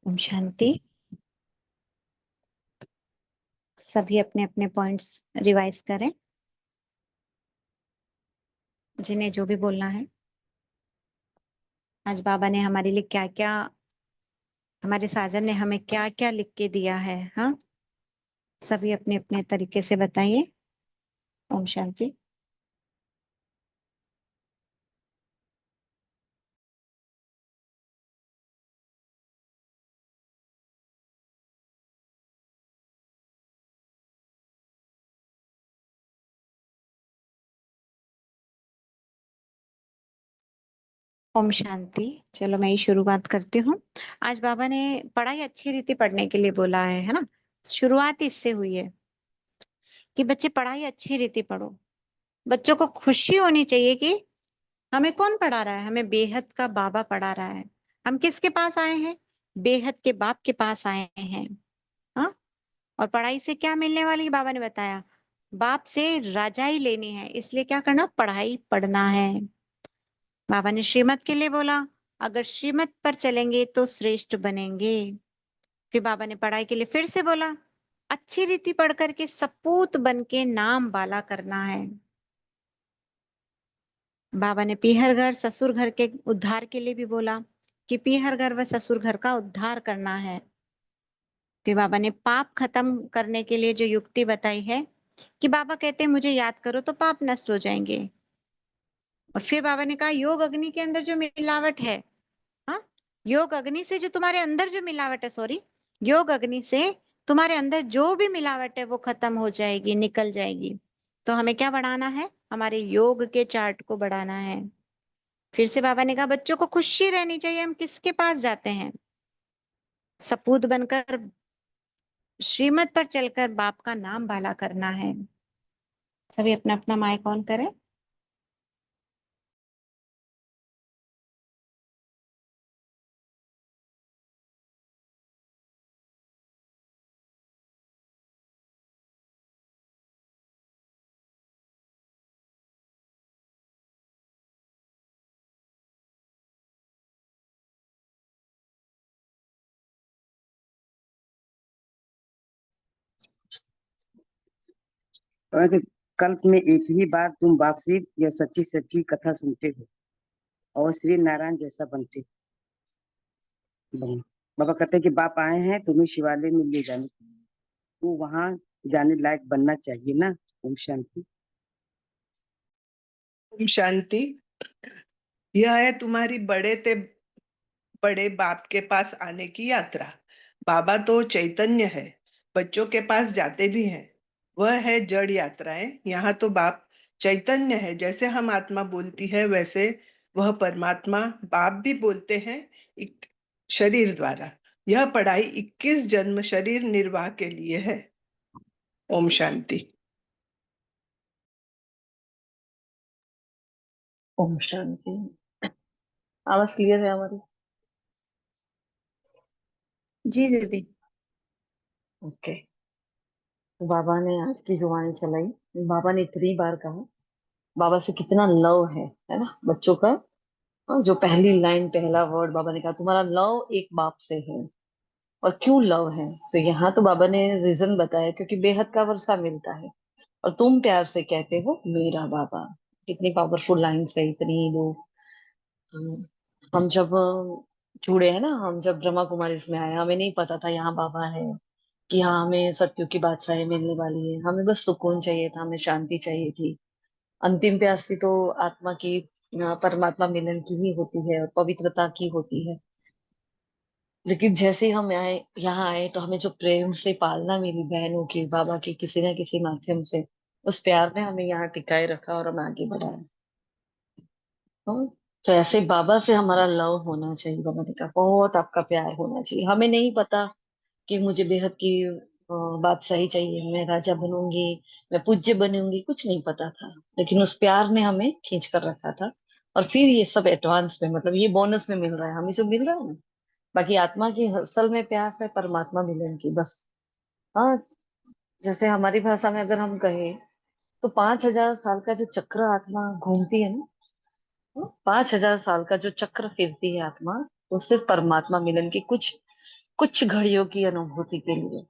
ओम शांति। सभी अपने अपने पॉइंट्स रिवाइज करें, जिन्हें जो भी बोलना है। आज बाबा ने हमारे लिए क्या क्या, हमारे साजन ने हमें क्या क्या लिख के दिया है। हाँ, सभी अपने अपने तरीके से बताइए। ओम शांति। ओम शांति। चलो मैं ही शुरुआत करती हूँ। आज बाबा ने पढ़ाई अच्छी रीति पढ़ने के लिए बोला है ना। शुरुआत इससे हुई है कि बच्चे पढ़ाई अच्छी रीति पढ़ो। बच्चों को खुशी होनी चाहिए कि हमें कौन पढ़ा रहा है, हमें बेहद का बाबा पढ़ा रहा है। हम किसके पास आए हैं? बेहद के बाप के पास आए हैं। हाँ, और पढ़ाई से क्या मिलने वाली, बाबा ने बताया, बाप से राजाई लेनी है। इसलिए क्या करना? पढ़ाई पढ़ना है। बाबा ने श्रीमत के लिए बोला, अगर श्रीमत पर चलेंगे तो श्रेष्ठ बनेंगे। फिर बाबा ने पढ़ाई के लिए फिर से बोला, अच्छी रीति पढ़ करके सपूत बन के नाम वाला करना है। बाबा ने पीहर घर ससुर घर के उद्धार के लिए भी बोला कि पीहर घर व ससुर घर का उद्धार करना है। फिर बाबा ने पाप खत्म करने के लिए जो युक्ति बताई है कि बाबा कहते हैं मुझे याद करो तो पाप नष्ट हो जाएंगे। और फिर बाबा ने कहा योग अग्नि के अंदर जो मिलावट है, हाँ, योग अग्नि से जो तुम्हारे अंदर जो मिलावट है, सॉरी, योग अग्नि से तुम्हारे अंदर जो भी मिलावट है वो खत्म हो जाएगी, निकल जाएगी। तो हमें क्या बढ़ाना है? हमारे योग के चार्ट को बढ़ाना है। फिर से बाबा ने कहा बच्चों को खुशी रहनी चाहिए। हम किसके पास जाते हैं? सपूत बनकर, श्रीमत पर चलकर बाप का नाम भाला करना है। सभी अपना अपना माइक ऑन करें। और कल्प में एक ही बार तुम वापसी यह सच्ची सच्ची कथा सुनते हो और श्री नारायण जैसा बने। बाबा कहते हैं कि बाप आए हैं तुम्हें शिवालय में ले जाने के लिए, तो वहां जाने लायक बनना चाहिए ना। ओम शांति। ओम शांति। यह है तुम्हारी बड़े बाप के पास आने की यात्रा। बाबा तो चैतन्य है, बच्चों के पास जाते भी हैं। वह है जड़ यात्राएं। यहाँ तो बाप चैतन्य है, जैसे हम आत्मा बोलती है वैसे वह परमात्मा बाप भी बोलते हैं शरीर द्वारा। यह पढ़ाई 21 जन्म शरीर निर्वाह के लिए है। ओम शांति। ओम शांति। आवाज क्लियर है हमारी? जी दीदी। ओके। बाबा ने आज की जो वाणी चलाई, बाबा ने इतनी बार कहा बाबा से कितना लव है ना बच्चों का। जो पहली लाइन, पहला वर्ड बाबा ने कहा तुम्हारा लव एक बाप से है। और क्यों लव है? तो यहाँ तो बाबा ने रीजन बताया, क्योंकि बेहद का वर्षा मिलता है और तुम प्यार से कहते हो मेरा बाबा। कितनी पावरफुल लाइन्स है, इतनी दो। हम जब जुड़े हैं ना, हम जब ब्रह्मा कुमारी इसमें आए, हमें नहीं पता था यहाँ बाबा है, कि हाँ हमें सत्यों की बादशाही मिलने वाली है। हमें बस सुकून चाहिए था, हमें शांति चाहिए थी। अंतिम प्यासी तो आत्मा की परमात्मा मिलन की ही होती है और पवित्रता की होती है। लेकिन जैसे ही हम आए, यहाँ आए, तो हमें जो प्रेम से पालना मिली बहनों की, बाबा की किसी न किसी माध्यम से, उस प्यार ने हमें यहाँ टिकाए रखा और हमें आगे बढ़ाया। हाँ, तो ऐसे बाबा से हमारा लव होना चाहिए। बाबा ने कहा बहुत आपका प्यार होना चाहिए। हमें नहीं पता कि मुझे बेहद की बात सही चाहिए, मैं राजा बनूंगी, मैं पूज्य बनूंगी, कुछ नहीं पता था। लेकिन उस प्यार ने हमें खींच कर रखा था। और फिर ये सब एडवांस में, मतलब ये बोनस में मिल रहा है हमें, जो मिल रहा है ना। बाकी आत्मा की असल में प्यास है परमात्मा मिलन की, बस। हाँ, जैसे हमारी भाषा में अगर हम कहें, तो 5,000 साल का जो चक्र आत्मा घूमती है ना, 5,000 साल का जो चक्र फिरती है आत्मा, वो सिर्फ परमात्मा मिलन की कुछ कुछ घड़ियों की अनुभूति के लिए।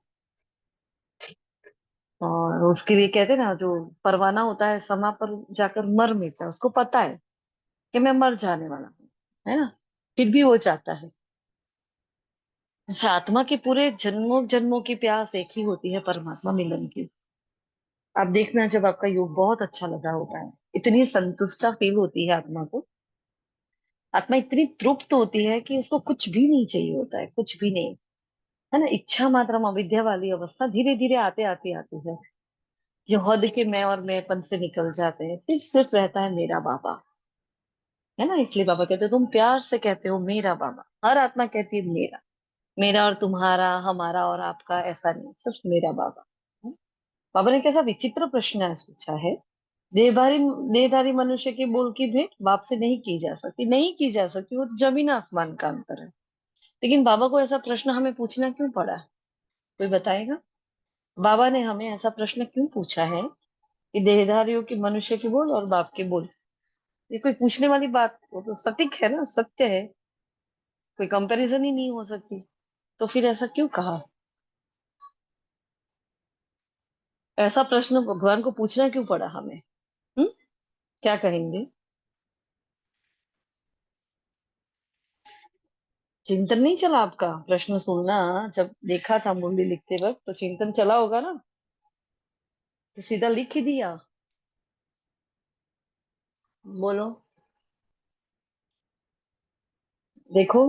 और उसके लिए कहते हैं ना, जो परवाना होता है समा पर जाकर मर मिटता है, उसको पता है कि मैं मर जाने वाला हूँ, है ना, फिर भी वो चाहता है। जैसे आत्मा के पूरे जन्मों जन्मों की प्यास एक ही होती है, परमात्मा मिलन की। आप देखना, जब आपका योग बहुत अच्छा लगा होता है, इतनी संतुष्टता फील होती है आत्मा को। आत्मा इतनी तृप्त होती है कि उसको कुछ भी नहीं चाहिए होता है, कुछ भी नहीं, है ना। इच्छा मात्रम अविद्या वाली अवस्था धीरे धीरे आते आती आती है। जो हद के मैं और मैंपन से निकल जाते हैं, फिर सिर्फ रहता है मेरा बाबा, है ना। इसलिए बाबा कहते हो, तुम प्यार से कहते हो मेरा बाबा। हर आत्मा कहती है मेरा, मेरा और तुम्हारा, हमारा और आपका, ऐसा नहीं, सिर्फ मेरा बाबा। बाबा ने कैसा विचित्र प्रश्न आज पूछा है। देहधारी देहधारी मनुष्य के बोल की भेंट बाप से नहीं की जा सकती, नहीं की जा सकती, वो तो जमीन आसमान का अंतर है। लेकिन बाबा को ऐसा प्रश्न हमें पूछना क्यों पड़ा? कोई बताएगा? बाबा ने हमें ऐसा प्रश्न क्यों पूछा है कि देहधारियों की, मनुष्य की बोल और बाप की बोल, ये कोई पूछने वाली बात? वो तो सटीक है ना, सत्य है, कोई कंपैरिजन ही नहीं हो सकती। तो फिर ऐसा क्यों कहा? ऐसा प्रश्न भगवान को पूछना क्यों पड़ा हमें? हम्म, क्या कहेंगे? चिंतन नहीं चला आपका? प्रश्न सुनना जब देखा था मुरली लिखते वक्त, तो चिंतन चला होगा ना, तो सीधा लिख ही दिया। बोलो। देखो,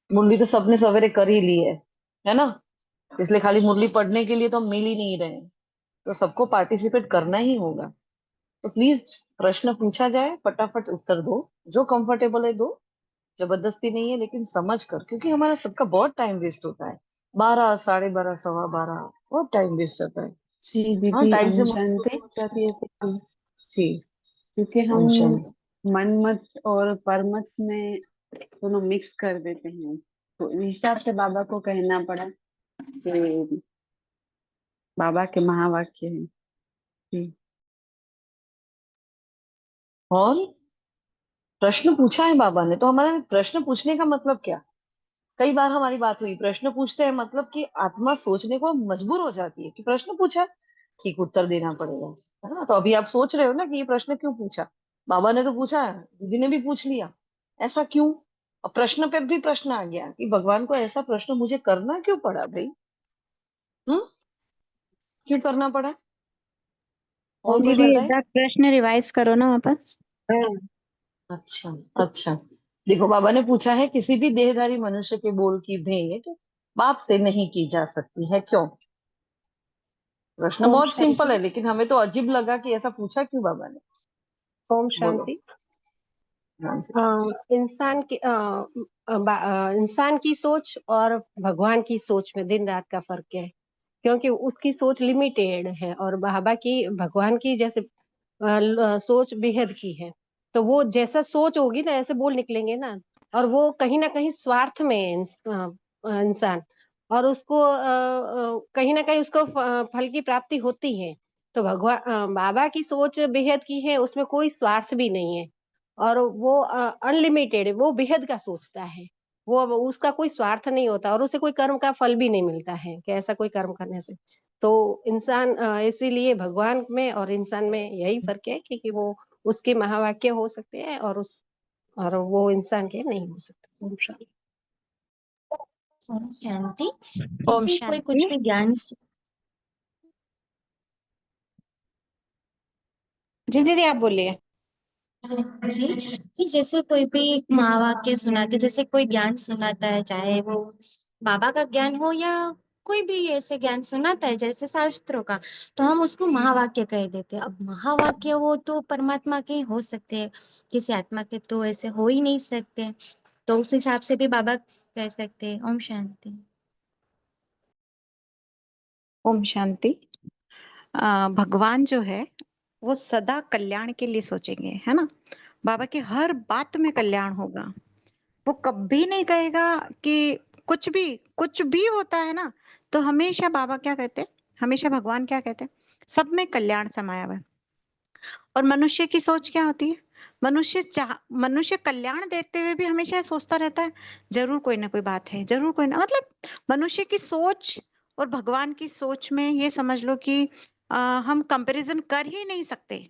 मुरली तो सबने सवेरे कर ही ली है ना। इसलिए खाली मुरली पढ़ने के लिए तो हम मिल ही नहीं रहे, तो सबको पार्टिसिपेट करना ही होगा। तो प्लीज, प्रश्न पूछा जाए, फटाफट उत्तर दो, जो कंफर्टेबल है दो, जबरदस्ती नहीं है, लेकिन समझ कर, क्योंकि हमारा सबका बहुत टाइम वेस्ट होता है। 12, 12:30, 12:15 बहुत टाइम वेस्ट होता है। जी हाँ, दीदी, टाइम ओम से मुक्ति शांति। हो जाती है फिर। जी। क्योंकि हम ओम शांति। मनमत और परमत में दोनों मिक्स कर देते हैं, तो इस हिसाब से बाबा को कहना पड़ा कि बाबा के महावाक्य है। जी। और प्रश्न पूछा है बाबा ने, तो हमारा प्रश्न पूछने का मतलब क्या? कई बार हमारी बात हुई, प्रश्न पूछते हैं मतलब कि आत्मा सोचने को मजबूर हो जाती है कि प्रश्न पूछा, ठीक उत्तर देना पड़ेगा, है ना। तो अभी आप सोच रहे हो ना कि ये प्रश्न क्यों पूछा? बाबा ने तो पूछा है, दीदी ने भी पूछ लिया, ऐसा क्यों? और प्रश्न पे भी प्रश्न आ गया कि भगवान को ऐसा प्रश्न मुझे करना क्यों पड़ा भाई? हम्म, क्यों करना पड़ा? और कोई दीदी एक बताए? बार प्रश्न रिवाइज करो ना वापस। अच्छा, अच्छा। देखो, बाबा ने पूछा है, किसी भी देहधारी मनुष्य के बोल की भेंट बाप से नहीं की जा सकती है, क्यों? प्रश्न ओम बहुत सिंपल है, शांति। लेकिन हमें तो अजीब लगा कि ऐसा पूछा क्यों बाबा ने। ओम बोलो। शांति। हाँ जी। इंसान की इंसान की सोच और भगवान की सोच में दिन रात का फर्क है, क्योंकि उसकी सोच लिमिटेड है और बाबा की, भगवान की जैसे सोच बेहद की है। तो वो जैसा सोच होगी ना, ऐसे बोल निकलेंगे ना। और वो कहीं ना कहीं स्वार्थ में है इंसान, और उसको कहीं ना कहीं उसको फल की प्राप्ति होती है। तो भगवान बाबा की सोच बेहद की है, उसमें कोई स्वार्थ भी नहीं है। और वो अनलिमिटेड है, वो बेहद का सोचता है। वो अब उसका कोई स्वार्थ नहीं होता और उसे कोई कर्म का फल भी नहीं मिलता है कि ऐसा कोई कर्म करने से। तो इंसान इसीलिए भगवान में और इंसान में यही फर्क है कि वो उसके महावाक्य हो सकते हैं और वो इंसान के नहीं हो सकते। ओम शांति। ओम शांति। ओम जैसे कोई शांति। कुछ भी ज्ञान जी दीदी आप बोलिए। जी, कि जैसे कोई भी महावाक्य सुनाते, जैसे कोई ज्ञान सुनाता है, चाहे वो बाबा का ज्ञान हो या कोई भी ऐसे ज्ञान सुनाता है जैसे शास्त्रों का, तो हम उसको महावाक्य कह देते हैं। अब महावाक्य वो तो परमात्मा के ही हो सकते हैं, किसी आत्मा के तो ऐसे हो ही नहीं सकते। तो उस हिसाब से भी बाबा कह सकते हैं। ओम शांति। ओम शांति। भगवान जो है वो सदा कल्याण के लिए सोचेंगे, है ना। बाबा की हर बात में कल्याण होगा। वो कभी नहीं कहेगा कि कुछ भी होता है ना, तो हमेशा बाबा क्या कहते हैं, हमेशा भगवान क्या कहते हैं, सब में कल्याण समाया हुआ है। और मनुष्य की सोच क्या होती है? मनुष्य कल्याण देखते हुए भी हमेशा सोचता रहता है, जरूर कोई ना कोई बात है, जरूर कोई ना, मतलब मनुष्य की सोच और भगवान की सोच में ये समझ लो कि हम कंपैरिजन कर ही नहीं सकते।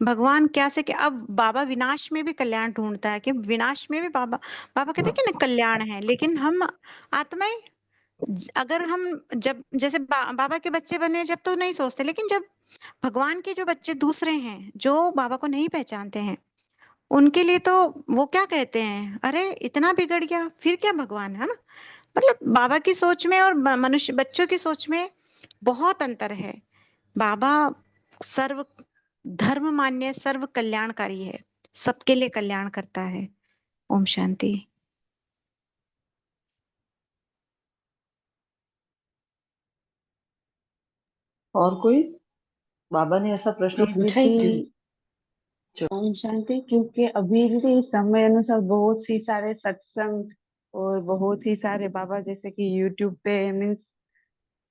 भगवान क्या से कि अब बाबा विनाश में भी कल्याण ढूंढता है, कि विनाश में भी बाबा बाबा कहते हैं कि ना कल्याण है, लेकिन हम आत्माएं अगर हम जब जैसे बाबा के बच्चे बने जब तो नहीं सोचते, लेकिन जब भगवान के जो बच्चे दूसरे हैं जो बाबा को नहीं पहचानते हैं, उनके लिए तो वो क्या कहते हैं, अरे इतना बिगड़ गया फिर क्या भगवान, है ना। मतलब बाबा की सोच में और मनुष्य बच्चों की सोच में बहुत अंतर है। बाबा सर्व धर्म मान्य, सर्व कल्याणकारी है, सबके लिए कल्याण करता है। ओम शांति। और कोई? बाबा ने ऐसा प्रश्न जी पूछा ही क्यों? दीदी, ओम शांति। क्योंकि अभी दीदी समय अनुसार बहुत सी सारे सत्संग और बहुत ही सारे बाबा जैसे कि यूट्यूब पे मीन्स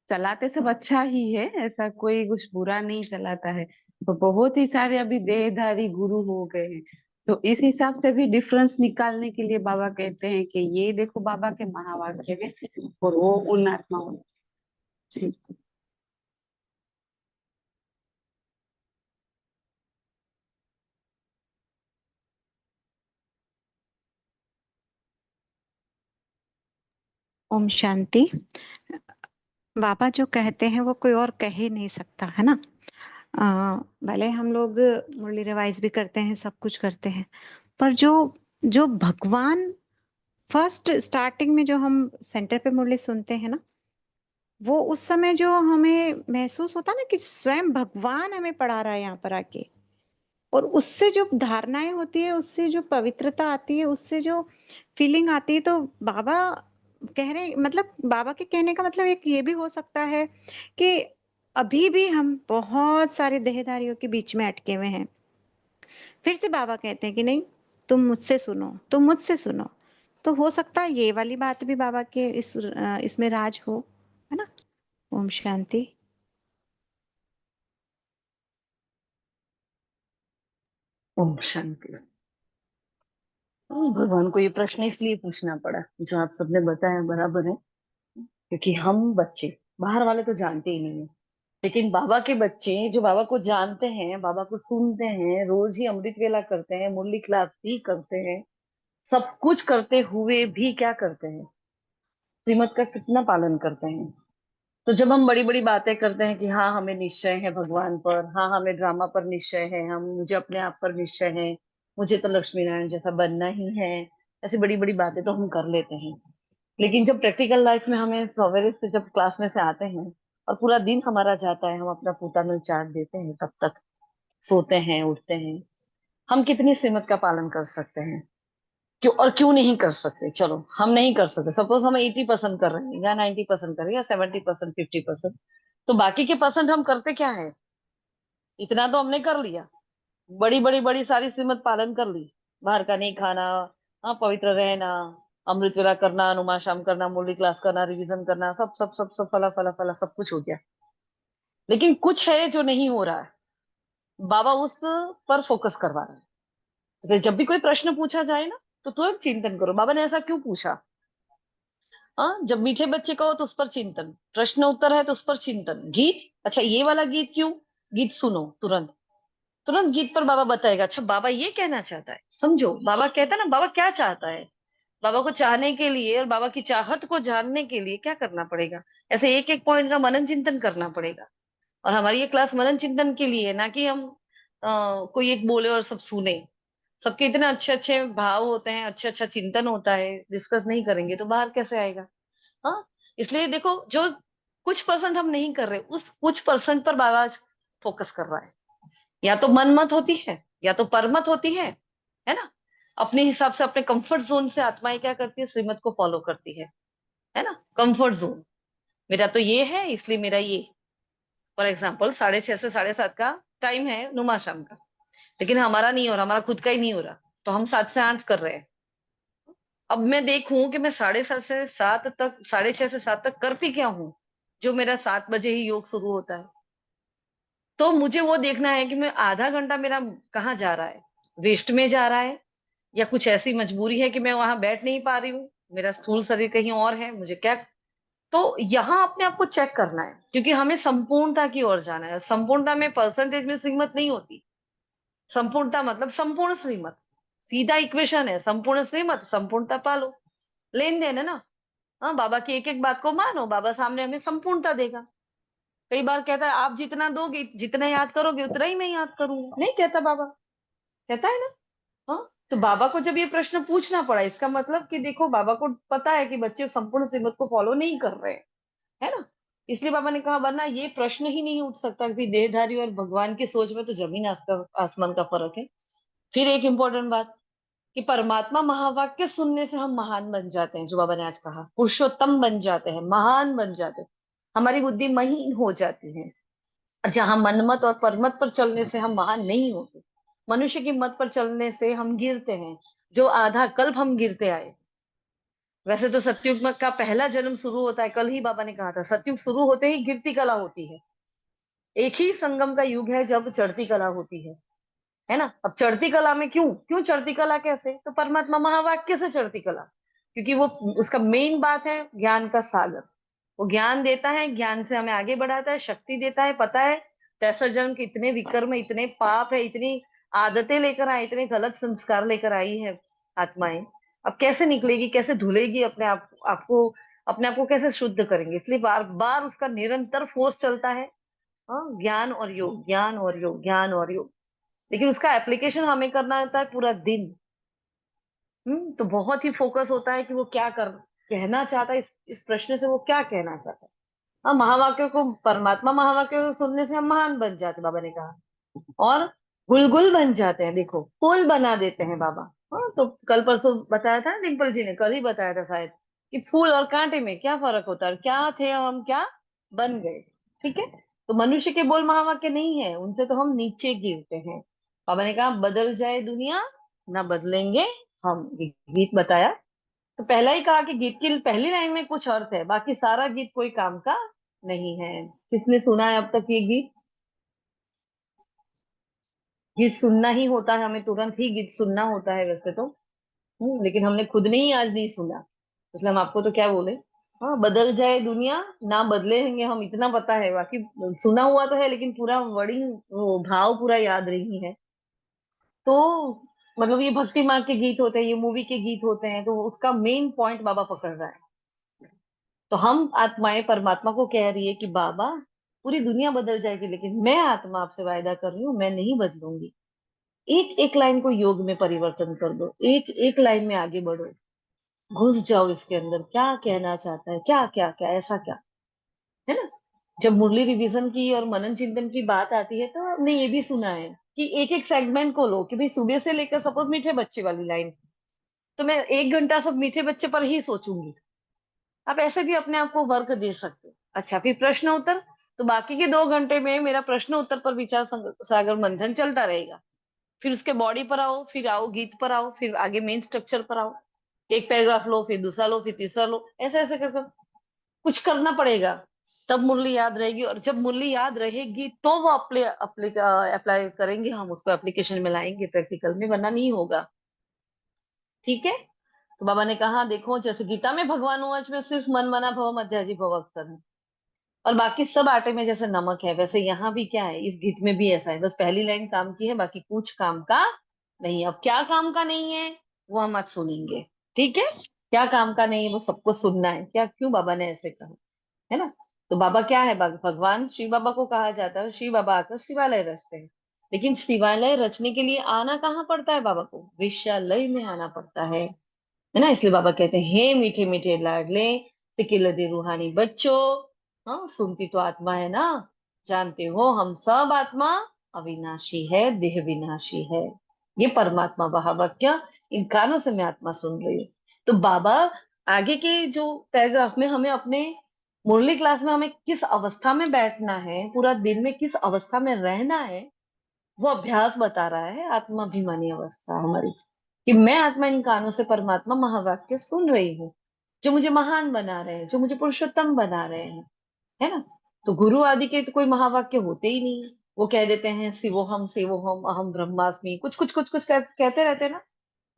चलाते सब अच्छा ही है, ऐसा कोई कुछ बुरा नहीं चलाता है। तो बहुत ही सारे अभी देहधारी गुरु हो गए हैं। तो इस हिसाब से भी डिफरेंस निकालने के लिए बाबा कहते हैं कि ये देखो बाबा के महावाक्य में और वो उन आत्माओं। जी। ओम शांति। बाबा जो कहते हैं वो कोई और कह ही नहीं सकता, है ना। भले हम लोग मुरली रिवाइज भी करते हैं, सब कुछ करते हैं, पर जो जो भगवान फर्स्ट स्टार्टिंग में जो हम सेंटर पे मुरली सुनते हैं ना, वो उस समय जो हमें महसूस होता है ना कि स्वयं भगवान हमें पढ़ा रहा है यहाँ पर आके, और उससे जो धारणाएं होती है, उससे जो पवित्रता आती है, उससे जो फीलिंग आती है, तो बाबा कह रहे, मतलब बाबा के कहने का मतलब एक ये भी हो सकता है कि अभी भी हम बहुत सारे देहधारियों के बीच में अटके हुए हैं। फिर से बाबा कहते हैं कि नहीं, तुम मुझसे सुनो, तुम मुझसे सुनो। तो हो सकता है ये वाली बात भी बाबा के इसमें राज हो, है ना। ओम शांति। ओम शांति। भगवान को ये प्रश्न इसलिए पूछना पड़ा, जो आप सबने बताया बराबर है, क्योंकि हम बच्चे बाहर वाले तो जानते ही नहीं है, लेकिन बाबा के बच्चे जो बाबा को जानते हैं, बाबा को सुनते हैं, रोज ही अमृत वेला करते हैं, मुरली क्लास भी करते हैं, सब कुछ करते हुए भी क्या करते हैं, श्रीमत का कितना पालन करते हैं। तो जब हम बड़ी बड़ी बातें करते हैं कि हाँ हमें निश्चय है भगवान पर, हाँ हमें ड्रामा पर निश्चय है, हम मुझे अपने आप पर निश्चय है, मुझे तो लक्ष्मी नारायण जैसा बनना ही है, ऐसी बड़ी बड़ी बातें तो हम कर लेते हैं। लेकिन जब प्रैक्टिकल लाइफ में हमें सवेरे से जब क्लास में से आते हैं और पूरा दिन हमारा जाता है, हम अपना पूता में चाट देते हैं, तब तक सोते हैं उठते हैं, हम कितनी सीमत का पालन कर सकते हैं? क्यों और क्यों नहीं कर सकते? चलो हम नहीं कर सकते, सपोज हम 80% कर रहे हैं या 90% कर रहे हैं या 70%, 50%, तो बाकी के परसेंट हम करते क्या है? इतना तो हमने कर लिया, बड़ी बड़ी बड़ी सारी सीमत पालन कर ली, बाहर का नहीं खाना, हाँ पवित्र रहना, अमृत वेला करना, अनुमा शाम करना, मुरली क्लास करना, रिवीजन करना, सब सब सब सब फला फला फला सब कुछ हो गया। लेकिन कुछ है जो नहीं हो रहा है, बाबा उस पर फोकस करवा रहे हैं। तो जब भी कोई प्रश्न पूछा जाए ना, तो तुरंत चिंतन करो बाबा ने ऐसा क्यों पूछा। हाँ, जब मीठे बच्चे का हो तो उस पर चिंतन, प्रश्न उत्तर है तो उस पर चिंतन, गीत, अच्छा ये वाला गीत क्यों, गीत सुनो, तुरंत तुरंत गीत पर बाबा बताएगा, अच्छा बाबा ये कहना चाहता है, समझो बाबा कहता है ना, बाबा क्या चाहता है। बाबा को चाहने के लिए और बाबा की चाहत को जानने के लिए क्या करना पड़ेगा, ऐसे एक एक पॉइंट का मनन चिंतन करना पड़ेगा। और हमारी ये क्लास मनन चिंतन के लिए है, ना कि हम कोई एक बोले और सब सुने। सबके इतने अच्छे अच्छे भाव होते हैं, अच्छा अच्छा चिंतन होता है, डिस्कस नहीं करेंगे तो बाहर कैसे आएगा। हाँ, इसलिए देखो जो कुछ परसेंट हम नहीं कर रहे, उस कुछ परसेंट पर बाबा आज फोकस कर रहा है। या तो मनमत होती है या तो परमत होती है ना। अपने हिसाब से अपने कंफर्ट जोन से आत्माएं क्या करती है, श्रीमत को फॉलो करती है ना। कंफर्ट जोन मेरा तो ये है, इसलिए मेरा ये, फॉर एग्जाम्पल 6:30 से 7:30 का टाइम है नुमा शाम का, लेकिन हमारा नहीं हो रहा, हमारा खुद का ही नहीं हो रहा, तो हम 7 से 8 कर रहे हैं। अब मैं देखूं कि मैं 7:30 से 7 तक, 6:30 से 7 तक करती क्या हूँ, जो मेरा 7 बजे ही योग शुरू होता है। तो मुझे वो देखना है कि मैं आधा घंटा मेरा कहाँ जा रहा है, वेस्ट में जा रहा है, या कुछ ऐसी मजबूरी है कि मैं वहां बैठ नहीं पा रही हूँ, मेरा स्थूल शरीर कहीं और है, मुझे क्या। तो यहाँ अपने आप को चेक करना है, क्योंकि हमें संपूर्णता की ओर जाना है। संपूर्णता में परसेंटेज में श्रीमत नहीं होती। संपूर्णता मतलब संपूर्ण श्रीमत, सीधा इक्वेशन है, संपूर्ण श्रीमत संपूर्णता पालो, लेन देन है ना। हाँ, बाबा की एक एक बात को मानो, बाबा सामने हमें संपूर्णता देगा। कई बार कहता है आप जितना दोगे, जितना याद करोगे उतना ही मैं याद करूंगा, नहीं कहता बाबा, कहता है ना। हाँ, तो बाबा को जब ये प्रश्न पूछना पड़ा, इसका मतलब कि देखो बाबा को पता है कि बच्चे संपूर्ण श्रीमत को फॉलो नहीं कर रहे हैं, है ना। इसलिए बाबा ने कहा, वरना ये प्रश्न ही नहीं उठ सकता कि देहधारी और भगवान की सोच में तो जमीन आसमान का फर्क है। फिर एक इंपॉर्टेंट बात कि परमात्मा महावाक्य सुनने से हम महान बन जाते हैं, जो बाबा ने आज कहा, पुरुषोत्तम बन जाते हैं, महान बन जाते हैं, हमारी बुद्धि महीन हो जाती है। और जहां मनमत और परमत पर चलने से हम महान नहीं होते, मनुष्य की मत पर चलने से हम गिरते हैं, जो आधा कल्प हम गिरते आए। वैसे तो सतयुग का पहला जन्म शुरू होता है, कल ही बाबा ने कहा था, सतयुग शुरू होते ही गिरती कला होती है। एक ही संगम का युग है जब चढ़ती कला होती है ना। अब चढ़ती कला में क्यों क्यों चढ़ती कला, कैसे? तो परमात्मा महावाक्य से चढ़ती कला, क्योंकि वो उसका मेन बात है ज्ञान का सागर। वो ज्ञान देता है, ज्ञान से हमें आगे बढ़ाता है, शक्ति देता है। पता है 63 जन्म के इतने विकर्म, इतने पाप है, इतनी आदतें लेकर आए, इतने गलत संस्कार लेकर आई है आत्माएं। अब कैसे निकलेगी, कैसे धुलेगी अपने आपको, अपने आप को कैसे शुद्ध करेंगे? इसलिए बार बार उसका निरंतर फोर्स चलता है। हाँ, ज्ञान और योग, ज्ञान और योग, ज्ञान और योग। लेकिन उसका एप्लीकेशन हमें करना होता है पूरा दिन। तो बहुत ही फोकस होता है कि वो क्या कर कहना चाहता है, इस प्रश्न से वो क्या कहना चाहता है। हाँ, महावाक्यों को, परमात्मा महावाक्यों को सुनने से हम महान बन जाते, बाबा ने कहा। और गुलगुल बन जाते हैं, देखो फूल बना देते हैं बाबा। हाँ, तो कल परसों बताया था डिम्पल जी ने, कल ही बताया था शायद, कि फूल और कांटे में क्या फर्क होता है, क्या थे और हम क्या बन गए। ठीक है, तो मनुष्य के बोल महावाक्य नहीं है, उनसे तो हम नीचे गिरते हैं। बाबा ने कहा बदल जाए दुनिया ना बदलेंगे हम, ये गीत बताया। तो पहला ही कहा कि गीत की पहली लाइन में कुछ अर्थ है, बाकी सारा गीत कोई काम का नहीं है। किसने सुना है अब तक ये गीत? गीत सुनना ही होता है, हमें तुरंत ही गीत सुनना होता है वैसे तो। लेकिन हमने खुद ने ही आज नहीं सुना, इसलिए हम आपको तो क्या बोले। हाँ, बदल जाए दुनिया ना बदलेंगे हम, इतना पता है, बाकी सुना हुआ तो है लेकिन पूरा वर्डिंग, वो भाव पूरा याद नहीं है। तो मतलब ये भक्ति मार्ग के गीत होते हैं, ये मूवी के गीत होते हैं, तो उसका मेन पॉइंट बाबा पकड़ रहा है। तो हम आत्माएं परमात्मा को कह रही है कि बाबा पूरी दुनिया बदल जाएगी, लेकिन मैं आत्मा आपसे वायदा कर रही हूँ, मैं नहीं बदलूंगी। एक एक लाइन को योग में परिवर्तन कर दो, एक एक लाइन में आगे बढ़ो, घुस जाओ इसके अंदर, क्या कहना चाहता है, क्या क्या क्या, ऐसा क्या, है ना। जब मुरली रिवीजन की और मनन चिंतन की बात आती है, तो हमने ये भी सुना है कि एक एक सेगमेंट को लो, कि भाई सुबह से लेकर सपोज मीठे बच्चे वाली लाइन, तो मैं 1 घंटा सब मीठे बच्चे पर ही सोचूंगी। आप ऐसे भी अपने आप को वर्क दे सकते हो। अच्छा, फिर प्रश्न उत्तर, तो बाकी के 2 घंटे में मेरा प्रश्न उत्तर पर विचार सागर मंथन चलता रहेगा। फिर उसके बॉडी पर आओ, फिर आओ गीत पर आओ, फिर आगे मेन स्ट्रक्चर पर आओ। एक पैराग्राफ लो, फिर दूसरा लो, फिर तीसरा लो, ऐसे ऐसे कर कुछ करना पड़ेगा, तब मुरली याद रहेगी। और जब मुरली याद रहेगी तो वो अप्लाई करेंगे, हम उसको एप्लीकेशन में लाएंगे प्रैक्टिकल में, वरना नहीं होगा। ठीक है, तो बाबा ने कहा देखो, जैसे गीता में भगवान वच में सिर्फ मन मना भव मध्याजी भव अक्सर है, और बाकी सब आटे में जैसे नमक है, वैसे यहाँ भी क्या है, इस गीत में भी ऐसा है। बस पहली लाइन काम की है, बाकी कुछ काम का नहीं। अब क्या काम का नहीं है वो हम आज सुनेंगे। ठीक है, क्या काम का नहीं है वो सबको सुनना है, क्या क्यों बाबा ने ऐसे कहा, है ना। तो बाबा क्या है, भगवान शिव बाबा को कहा जाता है, शिव बाबा आकर शिवालय रचते हैं। लेकिन शिवालय रचने के लिए आना कहाँ पड़ता है बाबा को? विश्यालय में आना पड़ता है ना। इसलिए बाबा कहते हैं, हे मीठे मीठे लाडले सिकिल दे रूहानी बच्चों, हाँ सुनती तो आत्मा है ना, जानते हो हम सब आत्मा अविनाशी है, देह विनाशी है। ये परमात्मा महावाक्य, इन कानों से मैं आत्मा सुन रही हूँ। तो बाबा आगे के जो पैराग्राफ में हमें अपने मुरली क्लास में हमें किस अवस्था में बैठना है, पूरा दिन में किस अवस्था में रहना है, वो अभ्यास बता रहा है। आत्माभिमानी अवस्था हमारी, कि मैं आत्मा इन कानों से परमात्मा महावाक्य सुन रही हूँ, जो मुझे महान बना रहे हैं, जो मुझे पुरुषोत्तम बना रहे हैं, है ना। तो गुरु आदि के तो कोई महावाक्य होते ही नहीं है, वो कह देते हैं शिवोहम अहम ब्रह्मास्मि, कुछ कुछ कुछ कुछ कहते रहते हैं ना।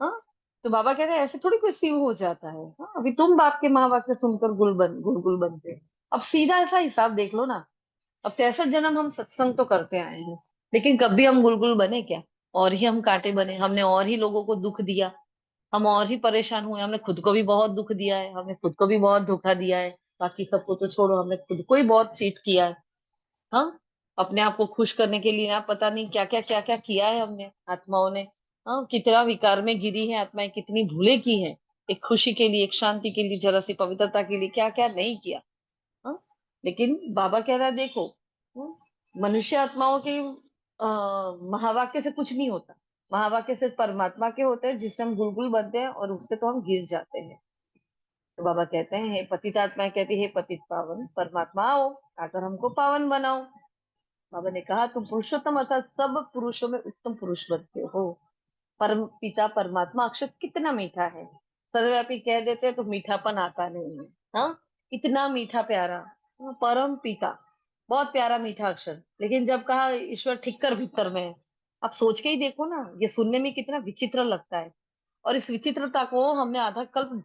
हाँ, तो बाबा कहते हैं ऐसे थोड़ी कोई शिव हो जाता है। हाँ, अभी तुम बाप के महावाक्य सुनकर गुलगुल बनते। अब सीधा ऐसा हिसाब देख लो ना। अब 63 जन्म हम सत्संग तो करते आए हैं, लेकिन कभी हम गुलगुल बने क्या? और ही हम कांटे बने, हमने और ही लोगों को दुख दिया, हम और ही परेशान हुए, हमने खुद को भी बहुत दुख दिया है, हमने खुद को भी बहुत धोखा दिया है। बाकी सबको तो छोड़ो, हमने खुद को ही बहुत चीट किया है। हाँ, अपने आप को खुश करने के लिए ना पता नहीं क्या क्या किया है हमने आत्माओं ने। हाँ, कितना विकार में गिरी है आत्माएं, कितनी भूले की हैं। एक खुशी के लिए, एक शांति के लिए, जरा सी पवित्रता के लिए क्या क्या नहीं किया। हाँ, लेकिन बाबा कह रहा है देखो, हाँ, मनुष्य आत्माओं के महावाक्य से कुछ नहीं होता। महावाक्य सिर्फ परमात्मा के होते हैं, जिससे हम गुलगुल बनते हैं और उससे तो हम गिर जाते हैं। तो बाबा कहते हैं, हे पतित आत्मा कहती है, पतित पावन परमात्मा आओ, आकर हमको पावन बनाओ। बाबा ने कहा तुम पुरुषोत्तम अर्थात सब पुरुषों में उत्तम पुरुष बनते हो। परम पिता परमात्मा अक्षर कितना मीठा है। सर्वव्यापी कह देते हैं तो मीठापन आता नहीं है। हाँ, इतना मीठा प्यारा। हाँ, परम पिता, बहुत प्यारा मीठा अक्षर। लेकिन जब कहा ईश्वर ठिक्कर भीतर में है, आप सोच के ही देखो ना, ये सुनने में कितना विचित्र लगता है। और इस विचित्रता को हमने आधा कल्प,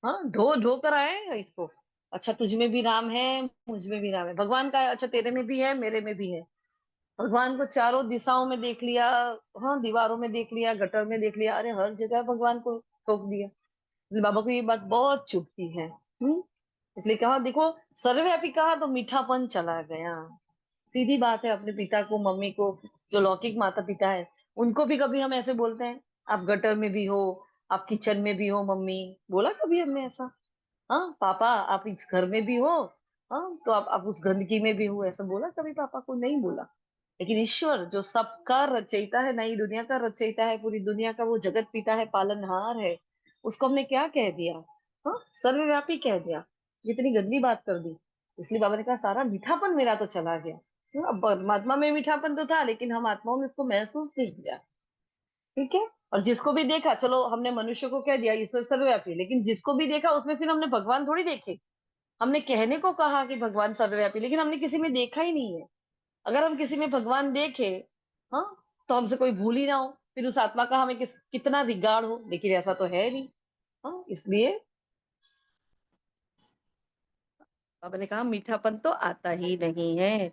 हाँ, ढो ढो कर आए हैं इसको। अच्छा, तुझ में भी राम है, मुझ में भी राम है, भगवान का है, अच्छा तेरे में भी है, मेरे में भी है। भगवान को चारों दिशाओं में देख लिया, हाँ, दीवारों में देख लिया, गटर में देख लिया, अरे हर जगह भगवान को ठोक दिया। इसलिए बाबा को ये बात बहुत चुभती है। इसलिए कहा देखो, सर्वव्यापी कहा तो मीठापन चला गया। सीधी बात है, अपने पिता को, मम्मी को, जो लौकिक माता पिता है, उनको भी कभी हम ऐसे बोलते हैं, आप गटर में भी हो, आप किचन में भी हो मम्मी, बोला कभी हमने ऐसा? हाँ पापा, आप इस घर में भी हो, हाँ, तो आप उस गंदगी में भी हो, ऐसा बोला कभी पापा को? नहीं बोला। लेकिन ईश्वर जो सबका रचयिता है, नई दुनिया का रचयिता है, पूरी दुनिया का वो जगत पिता है, पालनहार है, उसको हमने क्या कह दिया? हाँ, सर्वव्यापी कह दिया, इतनी गंदी बात कर दी। इसलिए बाबा ने कहा सारा मीठापन मेरा तो चला गया। अब परमात्मा में मीठापन तो था, लेकिन हम आत्माओं ने इसको महसूस नहीं किया। ठीक है, और जिसको भी देखा, चलो हमने मनुष्य को कह दिया ईश्वर सर्वव्यापी, लेकिन जिसको भी देखा उसमें फिर हमने भगवान थोड़ी देखे। हमने कहने को कहा कि भगवान सर्वव्यापी, लेकिन हमने किसी में देखा ही नहीं है। अगर हम किसी में भगवान देखे, हाँ, तो हमसे कोई भूल ही ना हो, फिर उस आत्मा का हमें कितना रिगार्ड हो, लेकिन ऐसा तो है नहीं। हाँ, इसलिए बाबा ने कहा मीठापन तो आता ही नहीं है।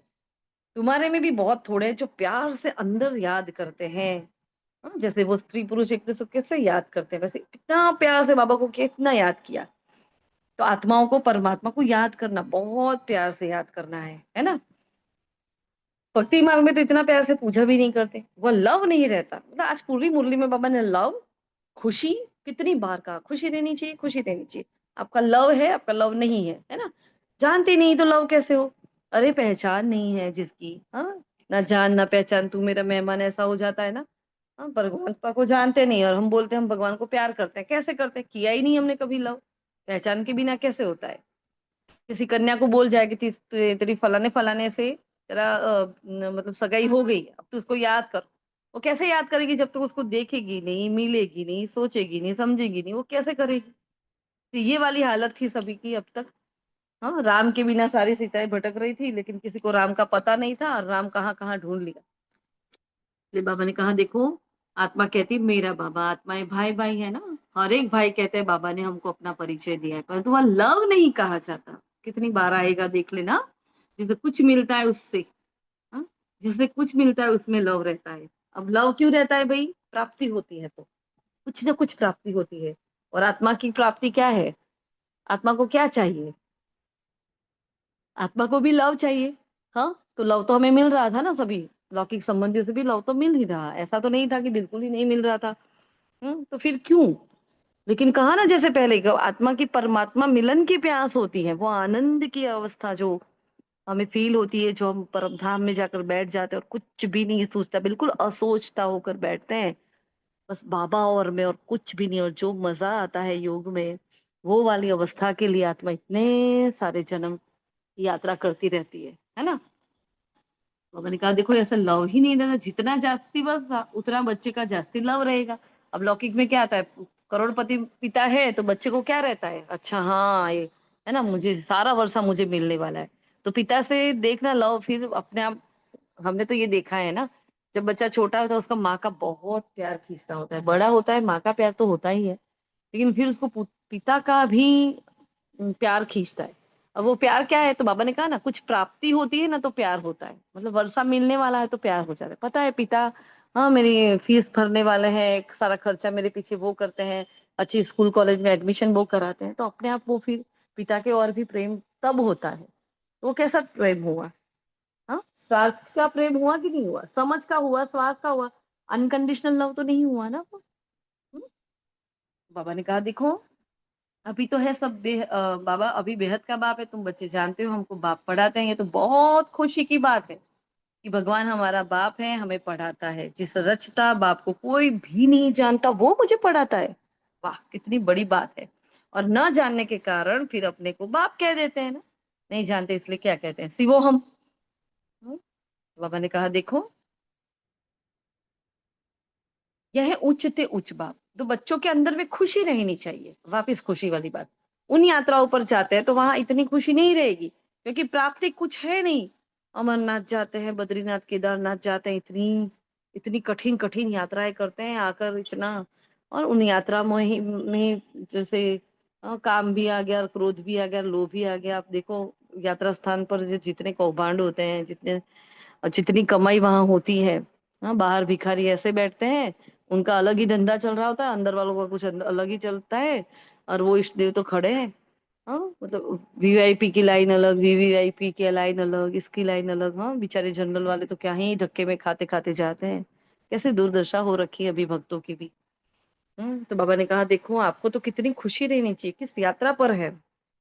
तुम्हारे में भी बहुत थोड़े हैं जो प्यार से अंदर याद करते हैं। हाँ, जैसे वो स्त्री पुरुष एक दूसरे को कैसे याद करते हैं, वैसे कितना प्यार से बाबा को कितना याद किया। तो आत्माओं को परमात्मा को याद करना, बहुत प्यार से याद करना है ना। भक्ति मार्ग में तो इतना प्यार से पूजा भी नहीं करते, वो लव नहीं रहता। मतलब आज पूरी मुरली में बाबा ने लव, खुशी, कितनी बार कहा, खुशी देनी चाहिए, खुशी देनी चाहिए। आपका लव है, आपका लव नहीं है ना। जानते नहीं तो लव कैसे हो? अरे पहचान नहीं है जिसकी, हाँ, ना जान ना पहचान, तू मेरा मेहमान, ऐसा हो जाता है ना। हाँ, भगवान को जानते नहीं और हम बोलते हैं हम भगवान को प्यार करते हैं। कैसे करते हैं? किया ही नहीं हमने कभी लव। पहचान के बिना कैसे होता है? किसी कन्या को बोल जाए कि तेरी फलाने फलाने से तेरा मतलब सगाई हो गई, अब तू उसको याद कर। वो कैसे याद करेगी जब तक उसको देखेगी नहीं, मिलेगी नहीं, सोचेगी नहीं, समझेगी नहीं, वो कैसे करेगी? तो ये वाली हालत थी सभी की अब तक। हाँ, राम के बिना सारी सीताएं भटक रही थी, लेकिन किसी को राम का पता नहीं था और राम कहाँ कहाँ ढूंढ लिया। इसलिए बाबा ने कहा देखो, आत्मा कहती मेरा बाबा, आत्माएं भाई भाई है ना, हर एक भाई कहते हैं बाबा ने हमको अपना परिचय दिया है, परंतु वह लव नहीं कहा जाता। कितनी बार आएगा देख लेना, जिसे कुछ मिलता है उससे, हाँ, जिसे कुछ मिलता है उसमें लव रहता है। अब लव क्यों रहता है भाई? प्राप्ति होती है तो कुछ ना कुछ प्राप्ति होती है। और आत्मा की प्राप्ति क्या है? आत्मा को क्या चाहिए? आत्मा को भी लव चाहिए। हाँ, तो लव तो हमें मिल रहा था ना, सभी लौकिक संबंधियों से भी लव तो मिल ही रहा, ऐसा तो नहीं था कि बिल्कुल ही नहीं मिल रहा था। तो फिर क्यों? लेकिन कहा ना जैसे पहले कि आत्मा की परमात्मा मिलन की प्यास होती है, वो आनंद की अवस्था जो हमें फील होती है, जो हम परम धाम में जाकर बैठ जाते हैं और कुछ भी नहीं सोचता, बिल्कुल असोचता होकर बैठते हैं, बस बाबा और मैं और कुछ भी नहीं, और जो मजा आता है योग में, वो वाली अवस्था के लिए आत्मा इतने सारे जन्म यात्रा करती रहती है ना। तो मैंने कहा देखो ऐसा लव ही नहीं रहता, जितना जास्ती बस उतना बच्चे का जास्ती लव रहेगा। अब लौकिक में क्या आता है, करोड़पति पिता है तो बच्चे को क्या रहता है, अच्छा हाँ ये है ना, मुझे सारा वर्षा मुझे मिलने वाला है, तो पिता से देखना लव फिर अपने आप हमने तो ये देखा है ना, जब बच्चा छोटा होता है उसका माँ का बहुत प्यार खींचता होता है, बड़ा होता है माँ का प्यार तो होता ही है, लेकिन फिर उसको पिता का भी प्यार खींचता है। अब वो प्यार क्या है, तो बाबा ने कहा ना, कुछ प्राप्ति होती है ना तो प्यार होता है, मतलब वर्षा मिलने वाला है तो प्यार हो जाता है। पता है पिता, हाँ मेरी फीस भरने वाले हैं, सारा खर्चा मेरे पीछे वो करते हैं, अच्छी स्कूल कॉलेज में एडमिशन वो कराते हैं, तो अपने आप वो फिर पिता के और भी प्रेम तब होता है। वो कैसा प्रेम हुआ, हाँ स्वार्थ का प्रेम हुआ कि नहीं हुआ, समझ का हुआ, स्वार्थ का हुआ, अनकंडीशनल लव तो नहीं हुआ ना वो। हम्म? बाबा ने कहा देखो, अभी तो है सब बाबा अभी बेहद का बाप है, तुम बच्चे जानते हो हमको बाप पढ़ाते हैं, ये तो बहुत खुशी की बात है कि भगवान हमारा बाप है, हमें पढ़ाता है, जिस रचता बाप को कोई भी नहीं जानता वो मुझे पढ़ाता है। वाह कितनी बड़ी बात है। और न जानने के कारण फिर अपने को बाप कह देते हैं ना, नहीं जानते इसलिए क्या कहते हैं, सिवो हम। बाबा ने कहा देखो, यह है उच्च ते उच्च बाप, तो बच्चों के अंदर में खुशी रहनी चाहिए। वापिस खुशी वाली बात, उन यात्राओं पर जाते हैं तो वहां इतनी खुशी नहीं रहेगी, क्योंकि प्राप्ति कुछ है नहीं। अमरनाथ जाते हैं, बद्रीनाथ केदारनाथ जाते हैं, इतनी इतनी कठिन कठिन यात्राएं करते हैं, आकर इतना, और उन यात्रा में जैसे काम भी आ गया, और क्रोध भी आ गया, लोभ भी आ गया। आप देखो यात्रा स्थान पर जो जितने कौभांड होते हैं, जितने जितनी कमाई वहां होती है, हाँ बाहर भिखारी ऐसे बैठते हैं, उनका अलग ही धंधा चल रहा होता है, अंदर वालों का कुछ अलग ही चलता है, और वो इष्ट देव तो खड़े हैं। हाँ मतलब वीवीआईपी की लाइन अलग, वीवीआईपी की लाइन अलग, इसकी लाइन अलग, हाँ बेचारे जनरल वाले तो क्या ही धक्के में खाते खाते जाते हैं। कैसे दुर्दशा हो रखी है अभी भक्तों की भी। तो बाबा ने कहा देखो, आपको तो कितनी खुशी रहनी चाहिए, किस यात्रा पर है,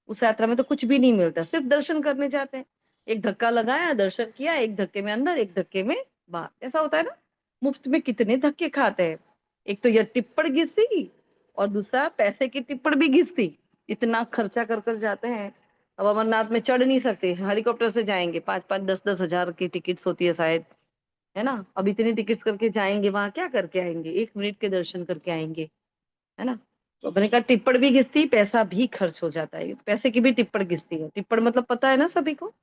उस यात्रा में तो कुछ भी नहीं मिलता, सिर्फ दर्शन करने जाते हैं। एक धक्का लगाया, दर्शन किया, एक धक्के में अंदर, एक धक्के में बाहर, ऐसा होता है ना। मुफ्त में कितने धक्के खाते हैं, एक तो यह टिप्पण घिसती, और दूसरा पैसे की टिप्पण भी घिसती, इतना खर्चा कर कर जाते हैं। अब अमरनाथ में चढ़ नहीं सकते, हेलीकॉप्टर से जाएंगे, 5-5 10-10 हजार की टिकट्स होती है शायद, है ना। अब इतनी टिकट्स करके जाएंगे, वहां क्या करके आएंगे, 1 मिनट के दर्शन करके आएंगे, है ना। तो मैंने कहा टिप्पण भी घिसती, पैसा भी खर्च हो जाता है, पैसे की भी टिप्पण घिसती है। टिप्पण मतलब पता है ना सभी को,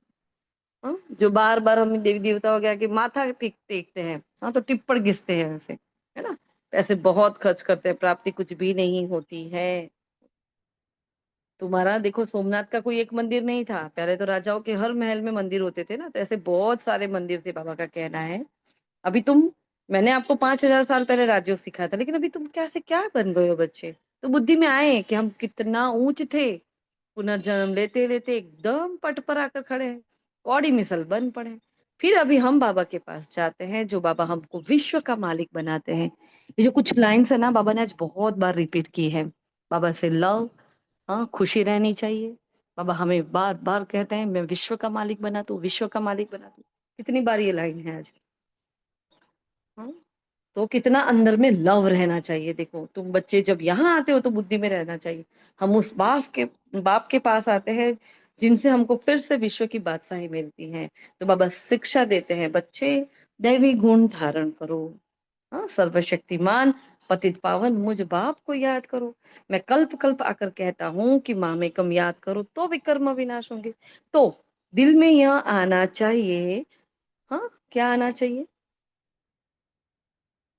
हाँ जो बार बार हम देवी देवता हो गया कि माथा टेकते हैं, हाँ तो टिप्पण घिसते हैं ऐसे, है ना। पैसे बहुत खर्च करते हैं, प्राप्ति कुछ भी नहीं होती है। तुम्हारा देखो, सोमनाथ का कोई एक मंदिर नहीं था, पहले तो राजाओं के हर महल में मंदिर होते थे ना, तो ऐसे बहुत सारे मंदिर थे, बाबा का कहना है। अभी तुम, मैंने आपको 5,000 साल पहले राजयोग सिखाया था, लेकिन अभी तुम कैसे क्या बन गए हो बच्चे, तो बुद्धि में आए कि हम कितना ऊंच थे, पुनर्जन्म लेते लेते एकदम पट पर आकर खड़े हैं, कौड़ी मिसल बन पड़े। फिर अभी हम बाबा के पास जाते हैं, जो बाबा हमको विश्व का मालिक बनाते हैं। ये जो कुछ लाइन्स है ना, बाबा ने आज बहुत बार रिपीट की है। बाबा से लव, हाँ खुशी रहनी चाहिए। बाबा हमें बार बार कहते हैं मैं विश्व का मालिक बना तू, विश्व का मालिक बना तू, कितनी बार ये लाइन है आज। हाँ? तो कितना अंदर में लव रहना चाहिए। देखो तुम बच्चे जब यहाँ आते हो तो बुद्धि में रहना चाहिए, हम उस बाप के पास आते हैं जिनसे हमको फिर से विश्व की बादशाही मिलती है। तो बाबा शिक्षा देते हैं, बच्चे दैवी गुण धारण करो, हाँ सर्वशक्तिमान पतित पावन मुझ बाप को याद करो। मैं कल्प कल्प आकर कहता हूँ कि मामेकम याद करो तो विकर्म विनाश होंगे। तो दिल में यह आना चाहिए, हाँ क्या आना चाहिए,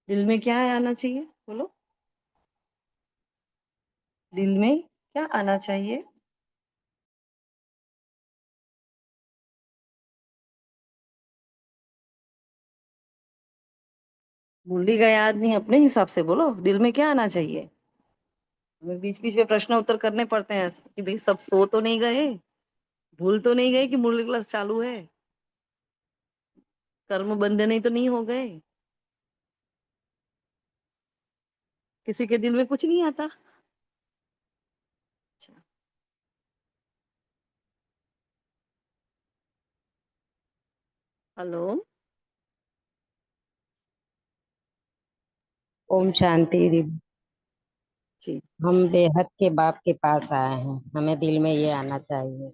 दिल में क्या आना चाहिए बोलो, दिल में क्या आना चाहिए। मुरली का याद नहीं, अपने हिसाब से बोलो, दिल में क्या आना चाहिए। हमें बीच बीच में प्रश्न उत्तर करने पड़ते हैं कि भाई सब सो तो नहीं गए, भूल तो नहीं गए कि मुरली क्लास चालू है, कर्म बंधने तो नहीं हो गए, किसी के दिल में कुछ नहीं आता। अच्छा, हेलो। ओम शांति दीदी। जी हम बेहद के बाप के पास आए हैं, हमें दिल में ये आना चाहिए।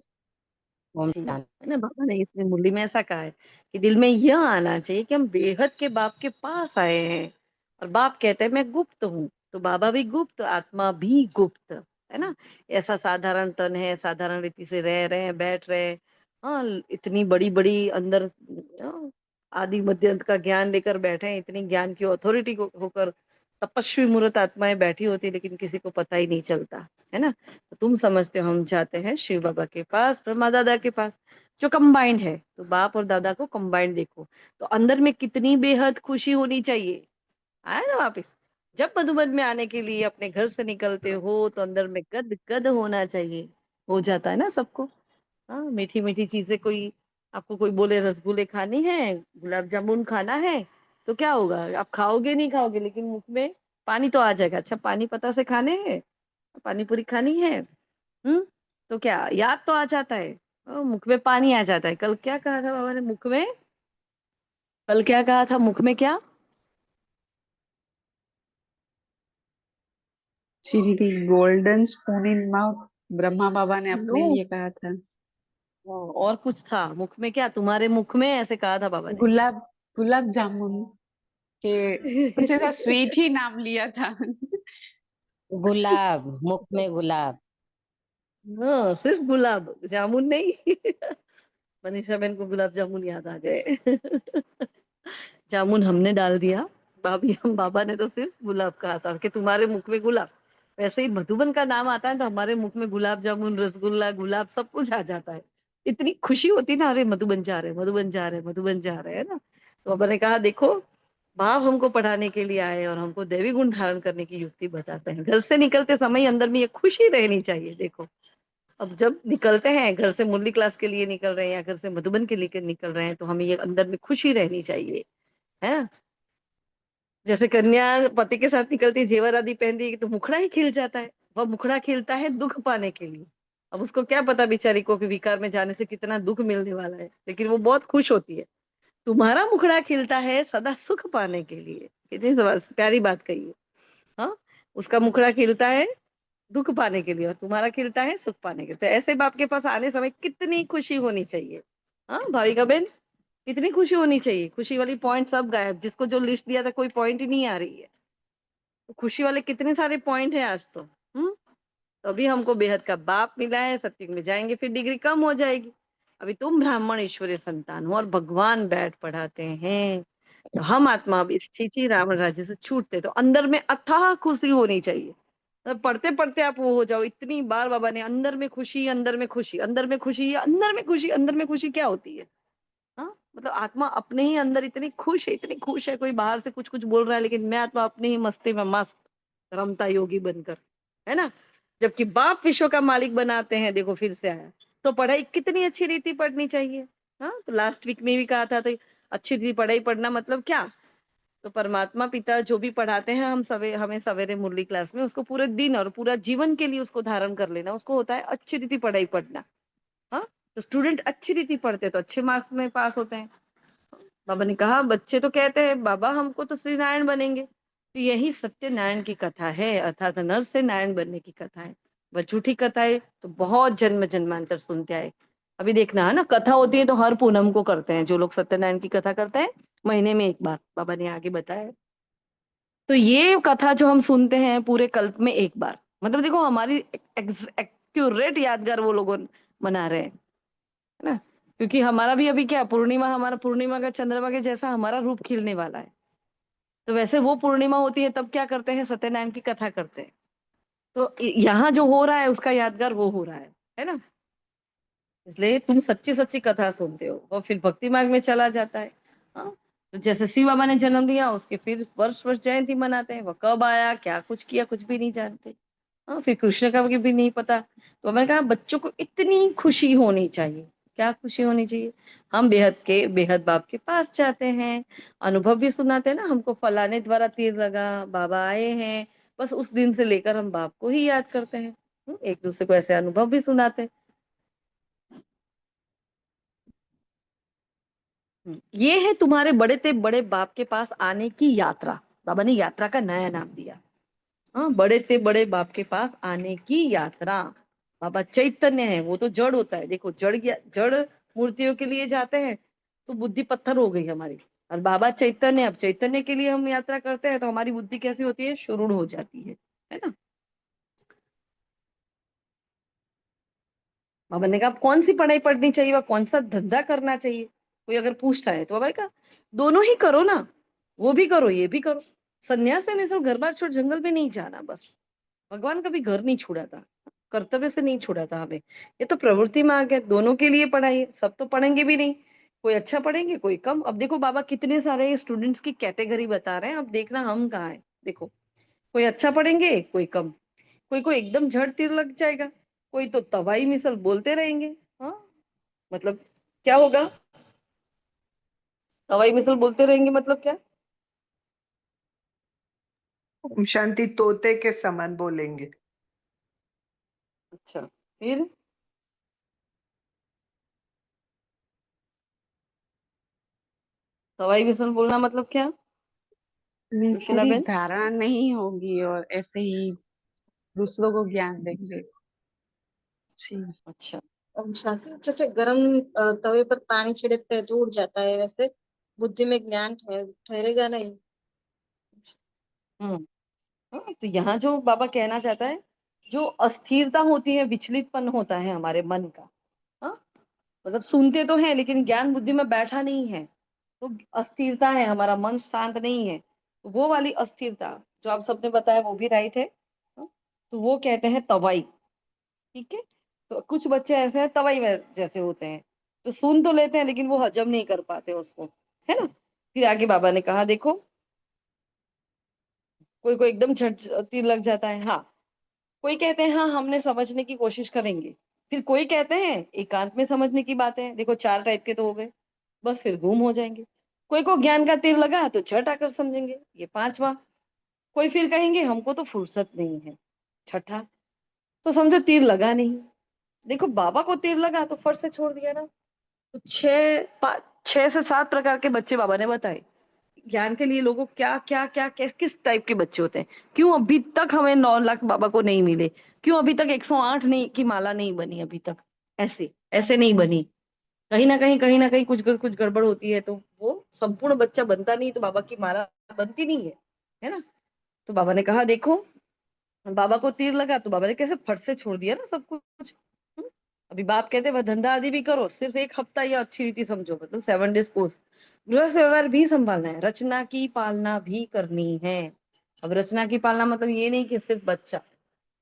ओम जी, शांति। है ना, बाबा ने इसमें मुरली में ऐसा कहा है कि दिल में यह आना चाहिए कि हम बेहद के बाप के पास आए हैं, और बाप कहते हैं मैं गुप्त हूँ, तो बाबा भी गुप्त, आत्मा भी गुप्त, है ना। ऐसा साधारण तन है, साधारण रीति से रह रहे हैं, बैठ रहे हैं, हाँ इतनी बड़ी बड़ी अंदर, हाँ, आदि मध्य अंत का ज्ञान लेकर बैठे हैं, इतनी ज्ञान की अथॉरिटी होकर तपस्वी मूर्त आत्माएं बैठी होती, लेकिन किसी को पता ही नहीं चलता, है ना। तो तुम समझते हो हम जाते हैं शिव बाबा के पास, ब्रह्मा दादा के पास, जो कंबाइंड है। तो बाप और दादा को कंबाइंड देखो, तो अंदर में कितनी बेहद खुशी होनी चाहिए। आए ना वापिस, जब मधुबन में आने के लिए अपने घर से निकलते हो तो अंदर में गद गद होना चाहिए। हो जाता है ना सबको। हाँ, मीठी मीठी चीजें, कोई आपको कोई बोले रसगुल्ले खानी है, गुलाब जामुन खाना है, तो क्या होगा, आप खाओगे नहीं खाओगे, लेकिन मुख में पानी तो आ जाएगा। अच्छा, पानी पता से खाने हैं, पानी पूरी खानी है, तो क्या याद तो आ जाता है, मुख में पानी आ जाता है। कल क्या कहा था बाबा ने, मुख में, कल क्या कहा था, मुख में क्या? जी दीदी, golden spoon in mouth, Brahma Baba ने नो, अपने लिए कहा था। और कुछ था मुख में, क्या तुम्हारे मुख में ऐसे कहा था बाबा ने? गुलाब गुलाब जामुन के कुछ ऐसा स्वीट ही नाम लिया था। गुलाब, मुख में गुलाब। हाँ, सिर्फ गुलाब जामुन नहीं। मनीषा बहन को गुलाब जामुन याद आ गए। जामुन हमने डाल दिया, भाभी हम, बाबा ने तो सिर्फ गुलाब कहा था कि तुम्हारे मुख में गुलाब। वैसे ही मधुबन का नाम आता है तो हमारे मुख में गुलाब जामुन, रसगुल्ला, गुलाब सब कुछ आ जाता है। इतनी खुशी होती ना, अरे मधुबन जा रहे, मधुबन जा रहे, मधुबन जा रहे, है ना। तो बाबा ने कहा देखो, भाव हमको पढ़ाने के लिए आए और हमको देवी गुण धारण करने की युक्ति बताते हैं। घर से निकलते समय अंदर में ये खुशी रहनी चाहिए। देखो, अब जब निकलते हैं घर से, मुरली क्लास के लिए निकल रहे हैं या घर से मधुबन के लिए निकल रहे हैं, तो हमें ये अंदर में खुशी रहनी चाहिए, है ना। जैसे कन्या पति के साथ निकलती है, जेवर आदि पहनती है, तो मुखड़ा ही खिल जाता है। वह मुखड़ा खिलता है दुख पाने के लिए। अब उसको क्या पता बेचारी को कि विकार में जाने से कितना दुख मिलने वाला है, लेकिन वो बहुत खुश होती है। तुम्हारा मुखड़ा खिलता है सदा सुख पाने के लिए। कितनी प्यारी बात कही है। हाँ, उसका मुखड़ा खिलता है दुख पाने के लिए और तुम्हारा खिलता है सुख पाने के लिए। तो ऐसे बाप के पास आने समय कितनी खुशी होनी चाहिए। हाँ भाविका बहन, कितनी खुशी होनी चाहिए। खुशी वाली पॉइंट सब गायब, जिसको जो लिस्ट दिया था कोई पॉइंट ही नहीं आ रही है। तो खुशी वाले कितने सारे पॉइंट है आज तो। तो अभी हमको बेहद का बाप मिला है, सत्युग में जाएंगे फिर डिग्री कम हो जाएगी। अभी तुम ब्राह्मण ईश्वरीय संतान हो और भगवान बैठ पढ़ाते हैं, तो हम आत्मा अब इस चीची रावण राज्य से छूटते, तो अंदर में अथाह खुशी होनी चाहिए। मतलब पढ़ते पढ़ते आप वो हो जाओ। इतनी बार बाबा ने अंदर में खुशी, अंदर में खुशी, अंदर में खुशी, अंदर में खुशी, अंदर में खुशी क्या होती है। हाँ, मतलब आत्मा अपने ही अंदर इतनी खुश है, इतनी खुश है। कोई बाहर से कुछ कुछ बोल रहा है, लेकिन मैं आत्मा अपनी ही मस्ती में मस्त रमता योगी बनकर, है ना। जबकि बाप विश्व का मालिक बनाते हैं। देखो फिर से आया, तो पढ़ाई कितनी अच्छी रीति पढ़नी चाहिए। हाँ, तो लास्ट वीक में भी कहा था, तो अच्छी रीति पढ़ाई पढ़ना मतलब क्या। तो परमात्मा पिता जो भी पढ़ाते हैं, हमें सवेरे मुरली क्लास में, उसको पूरे दिन और पूरा जीवन के लिए उसको धारण कर लेना, उसको होता है अच्छी रीति पढ़ाई पढ़ना। हाँ, तो स्टूडेंट अच्छी रीति पढ़ते तो अच्छे मार्क्स में पास होते हैं। बाबा ने कहा, बच्चे तो कहते हैं बाबा हमको तो श्री नारायण बनेंगे, तो यही सत्य नारायण की कथा है, अर्थात नर से नारायण बनने की कथा है। वह झूठी कथा है तो बहुत जन्म जन्मांतर सुनते आए। अभी देखना है ना, कथा होती है तो हर पूनम को करते हैं जो लोग सत्यनारायण की कथा करते हैं, महीने में एक बार, बाबा ने आगे बताया। तो ये कथा जो हम सुनते हैं पूरे कल्प में एक बार, मतलब देखो हमारी एक्यूरेट यादगार वो लोग मना रहे हैं, है ना। क्योंकि हमारा भी अभी क्या पूर्णिमा, हमारा पूर्णिमा का चंद्रमा के जैसा हमारा रूप खिलने वाला है। तो वैसे वो पूर्णिमा होती है तब क्या करते हैं, सत्यनारायण की कथा करते हैं। तो यहाँ जो हो रहा है उसका यादगार वो हो रहा है ना। इसलिए तुम सच्ची सच्ची कथा सुनते हो और फिर भक्ति मार्ग में चला जाता है। हाँ, तो जैसे शिव बाबा ने जन्म लिया, उसके फिर वर्ष वर्ष जयंती मनाते हैं। वह कब आया, क्या कुछ किया, कुछ भी नहीं जानते। हाँ, फिर कृष्ण का भी नहीं पता। तो मैंने कहा बच्चों को इतनी खुशी होनी चाहिए। क्या खुशी होनी चाहिए, हम बेहद बाप के पास जाते हैं, अनुभव भी सुनाते हैं ना, हमको फलाने द्वारा तीर लगा, बाबा आए हैं। बस उस दिन से लेकर हम बाप को ही याद करते हैं। एक दूसरे को ऐसे अनुभव भी सुनाते हैं। ये है तुम्हारे बड़े ते बड़े बाप के पास आने की यात्रा। बाबा ने यात्रा का नया नाम दिया। हाँ, बड़े ते बड़े बाप के पास आने की यात्रा। बाबा चैतन्य है, वो तो जड़ होता है। देखो जड़ मूर्तियों के लिए जाते हैं तो बुद्धि पत्थर हो गई हमारी, और बाबा चैतन्य, अब चैतन्य के लिए हम यात्रा करते हैं तो हमारी बुद्धि कैसी होती है, शुरू हो जाती है ना। बाबा ने कहा कौन सी पढ़ाई पढ़नी चाहिए व कौन सा धंधा करना चाहिए। कोई अगर पूछता है तो बाबा ने कहा दोनों ही करो ना, वो भी करो ये भी करो। सन्यास में सब घर बार छोड़ जंगल में नहीं जाना बस। भगवान कभी घर नहीं छोड़ा था, कर्तव्य से नहीं छोड़ा था हमें। ये तो प्रवृत्ति में आ गया, दोनों के लिए पढ़ाई है, सब तो पढ़ेंगे भी नहीं, कोई अच्छा पढ़ेंगे कोई कम। अब देखो बाबा कितने सारे स्टूडेंट्स की कैटेगरी बता रहे हैं, अब देखना हम कहाँ है। देखो कोई अच्छा पढ़ेंगे कोई कम, कोई को एकदम झट तीर लग जाएगा, कोई तो तवाई मिसल बोलते रहेंगे। हाँ मतलब क्या होगा, तवाई मिसल बोलते रहेंगे मतलब क्या? ओम शांति तोते के समान बोलेंगे। अच्छा फिर तवाई मिसल बोलना मतलब क्या मीन्स सुशीला पूरी बहन? धारणा नहीं होगी और ऐसे ही दूसरों को ज्ञान देंगे। जी। अच्छा ओम शांति। जैसे गरम तवे पर पानी छिड़कते हैं तो उड़ जाता है, वैसे बुद्धि में ज्ञान ठहरेगा नहीं। हम्म। हाँ, तो यहाँ जो बाबा कहना चाहता है, जो अस्थिरता होती है, विचलितपन होता है हमारे मन का। हाँ मतलब सुनते तो हैं लेकिन ज्ञान बुद्धि में बैठा नहीं है, तो अस्थिरता है, हमारा मन शांत नहीं है। तो वो वाली अस्थिरता जो आप सबने बताया वो भी राइट है। हाँ, तो वो कहते हैं तवाई। ठीक है, तो कुछ बच्चे ऐसे हैं तवाई जैसे होते हैं, तो सुन तो लेते हैं लेकिन वो हजम नहीं कर पाते उसको, है ना। फिर आगे बाबा ने कहा देखो, कोई को एकदम झट तीर लग जाता है। हाँ, कोई कहते हैं हाँ हमने समझने की कोशिश करेंगे, फिर कोई कहते हैं एकांत में समझने की बात है। देखो 4 टाइप के तो हो गए, बस फिर गुम हो जाएंगे। कोई को ज्ञान का तीर लगा तो झट आकर समझेंगे, ये 5वां। कोई फिर कहेंगे हमको तो फुर्सत नहीं है, 6ठा। तो समझो तीर लगा नहीं। देखो बाबा को तीर लगा तो फट से छोड़ दिया ना। तो 6 से 7 प्रकार के बच्चे बाबा ने बताए। ज्ञान के लिए लोगों क्या क्या क्या किस टाइप के बच्चे होते हैं। क्यों अभी तक हमें 9 लाख बाबा को नहीं मिले, क्यों अभी तक 108 नहीं की माला नहीं बनी अभी तक, ऐसे ऐसे नहीं बनी। कहीं ना कहीं कुछ गड़बड़ होती है, तो वो संपूर्ण बच्चा बनता नहीं, तो बाबा की माला बनती नहीं है ना। तो बाबा ने कहा देखो, बाबा को तीर लगा तो बाबा ने कैसे फट से छोड़ दिया ना सब कुछ। हम्म? अभी बाप कहते वह धंधा आदि भी करो, सिर्फ 1 हफ्ता या अच्छी रीति समझो, मतलब 7 डेज कोर्स। गृहस्थ व्यवहार भी संभालना है, रचना की पालना भी करनी है। अब रचना की पालना मतलब ये नहीं कि सिर्फ बच्चा,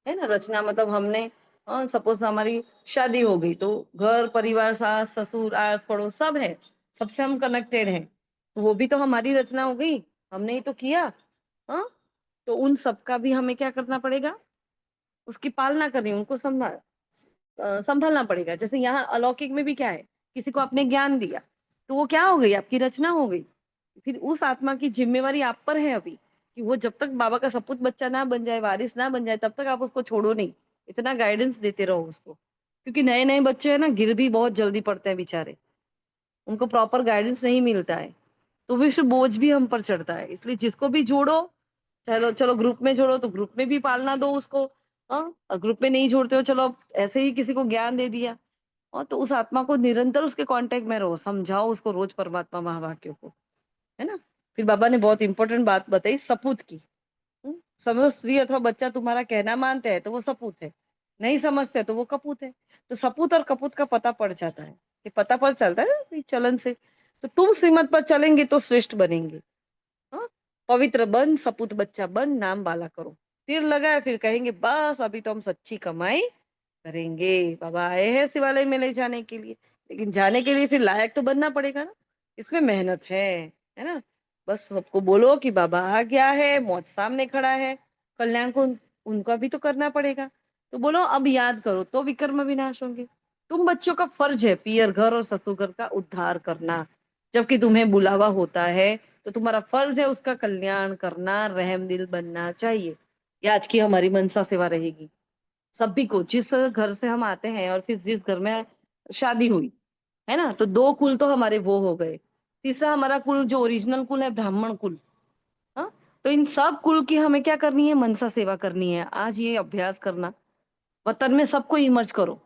है ना। रचना मतलब हमने सपोज हमारी शादी हो गई तो घर परिवार, सास ससुर आस पड़ोस सब है, सबसे हम कनेक्टेड हैं, तो वो भी तो हमारी रचना हो गई, हमने ही तो किया। हाँ, तो उन सबका भी हमें क्या करना पड़ेगा, उसकी पालना करनी, उनको संभालना पड़ेगा। जैसे यहाँ अलौकिक में भी क्या है, किसी को आपने ज्ञान दिया तो वो क्या हो गई, आपकी रचना हो गई। फिर उस आत्मा की जिम्मेवारी आप पर है अभी, कि वो जब तक बाबा का सपूत बच्चा ना बन जाए, वारिस ना बन जाए, तब तक आप उसको छोड़ो नहीं। इतना गाइडेंस देते रहो उसको, क्योंकि नए नए बच्चे है ना, गिर भी बहुत जल्दी पड़ते हैं बेचारे, उनको प्रॉपर गाइडेंस नहीं मिलता है, तो फिर बोझ भी हम पर चढ़ता है। इसलिए जिसको भी जोड़ो, चलो चलो ग्रुप में जोड़ो तो ग्रुप में भी पालना दो उसको। हाँ, और ग्रुप में नहीं जोड़ते हो, चलो ऐसे ही किसी को ज्ञान दे दिया, और तो उस आत्मा को निरंतर उसके कांटेक्ट में रहो, समझाओ उसको रोज परमात्मा महावाक्यों को, है ना। फिर बाबा ने बहुत इंपॉर्टेंट बात बताई सपूत की। समझो स्त्री अथवा बच्चा तुम्हारा कहना मानते हैं तो वो सपूत है, नहीं समझते तो वो कपूत है। तो सपूत और कपूत का पता पड़ जाता है, ये पता पड़ चलता है ना चलन से। तो तुम श्रीमत पर चलेंगे तो श्रेष्ठ बनेंगे। हाँ, पवित्र बन, सपूत बच्चा बन, नाम बाला करो। तीर लगाए फिर कहेंगे बस अभी तो हम सच्ची कमाई करेंगे, बाबा आए हैं शिवालय में ले जाने के लिए, लेकिन जाने के लिए फिर लायक तो बनना पड़ेगा ना, इसमें मेहनत है ना। बस सबको बोलो कि बाबा आ गया है, मौत सामने खड़ा है, कल्याण को उनका भी तो करना पड़ेगा। तो बोलो अब याद करो तो विकर्म विनाश होंगे। तुम बच्चों का फर्ज है पियर घर और ससुर घर का उद्धार करना, जबकि तुम्हें बुलावा होता है तो तुम्हारा फर्ज है उसका कल्याण करना, रहम दिल बनना चाहिए। ये आज की हमारी मनसा सेवा रहेगी। सभी को, जिस घर से हम आते हैं और फिर जिस घर में शादी हुई, है ना, तो 2 कुल तो हमारे वो हो गए। तीसरा हमारा कुल जो ओरिजिनल कुल है ब्राह्मण कुल। हाँ, तो इन सब कुल की हमें क्या करनी है, मनसा सेवा करनी है। आज ये अभ्यास करना, वतन में सबको इमर्ज करो।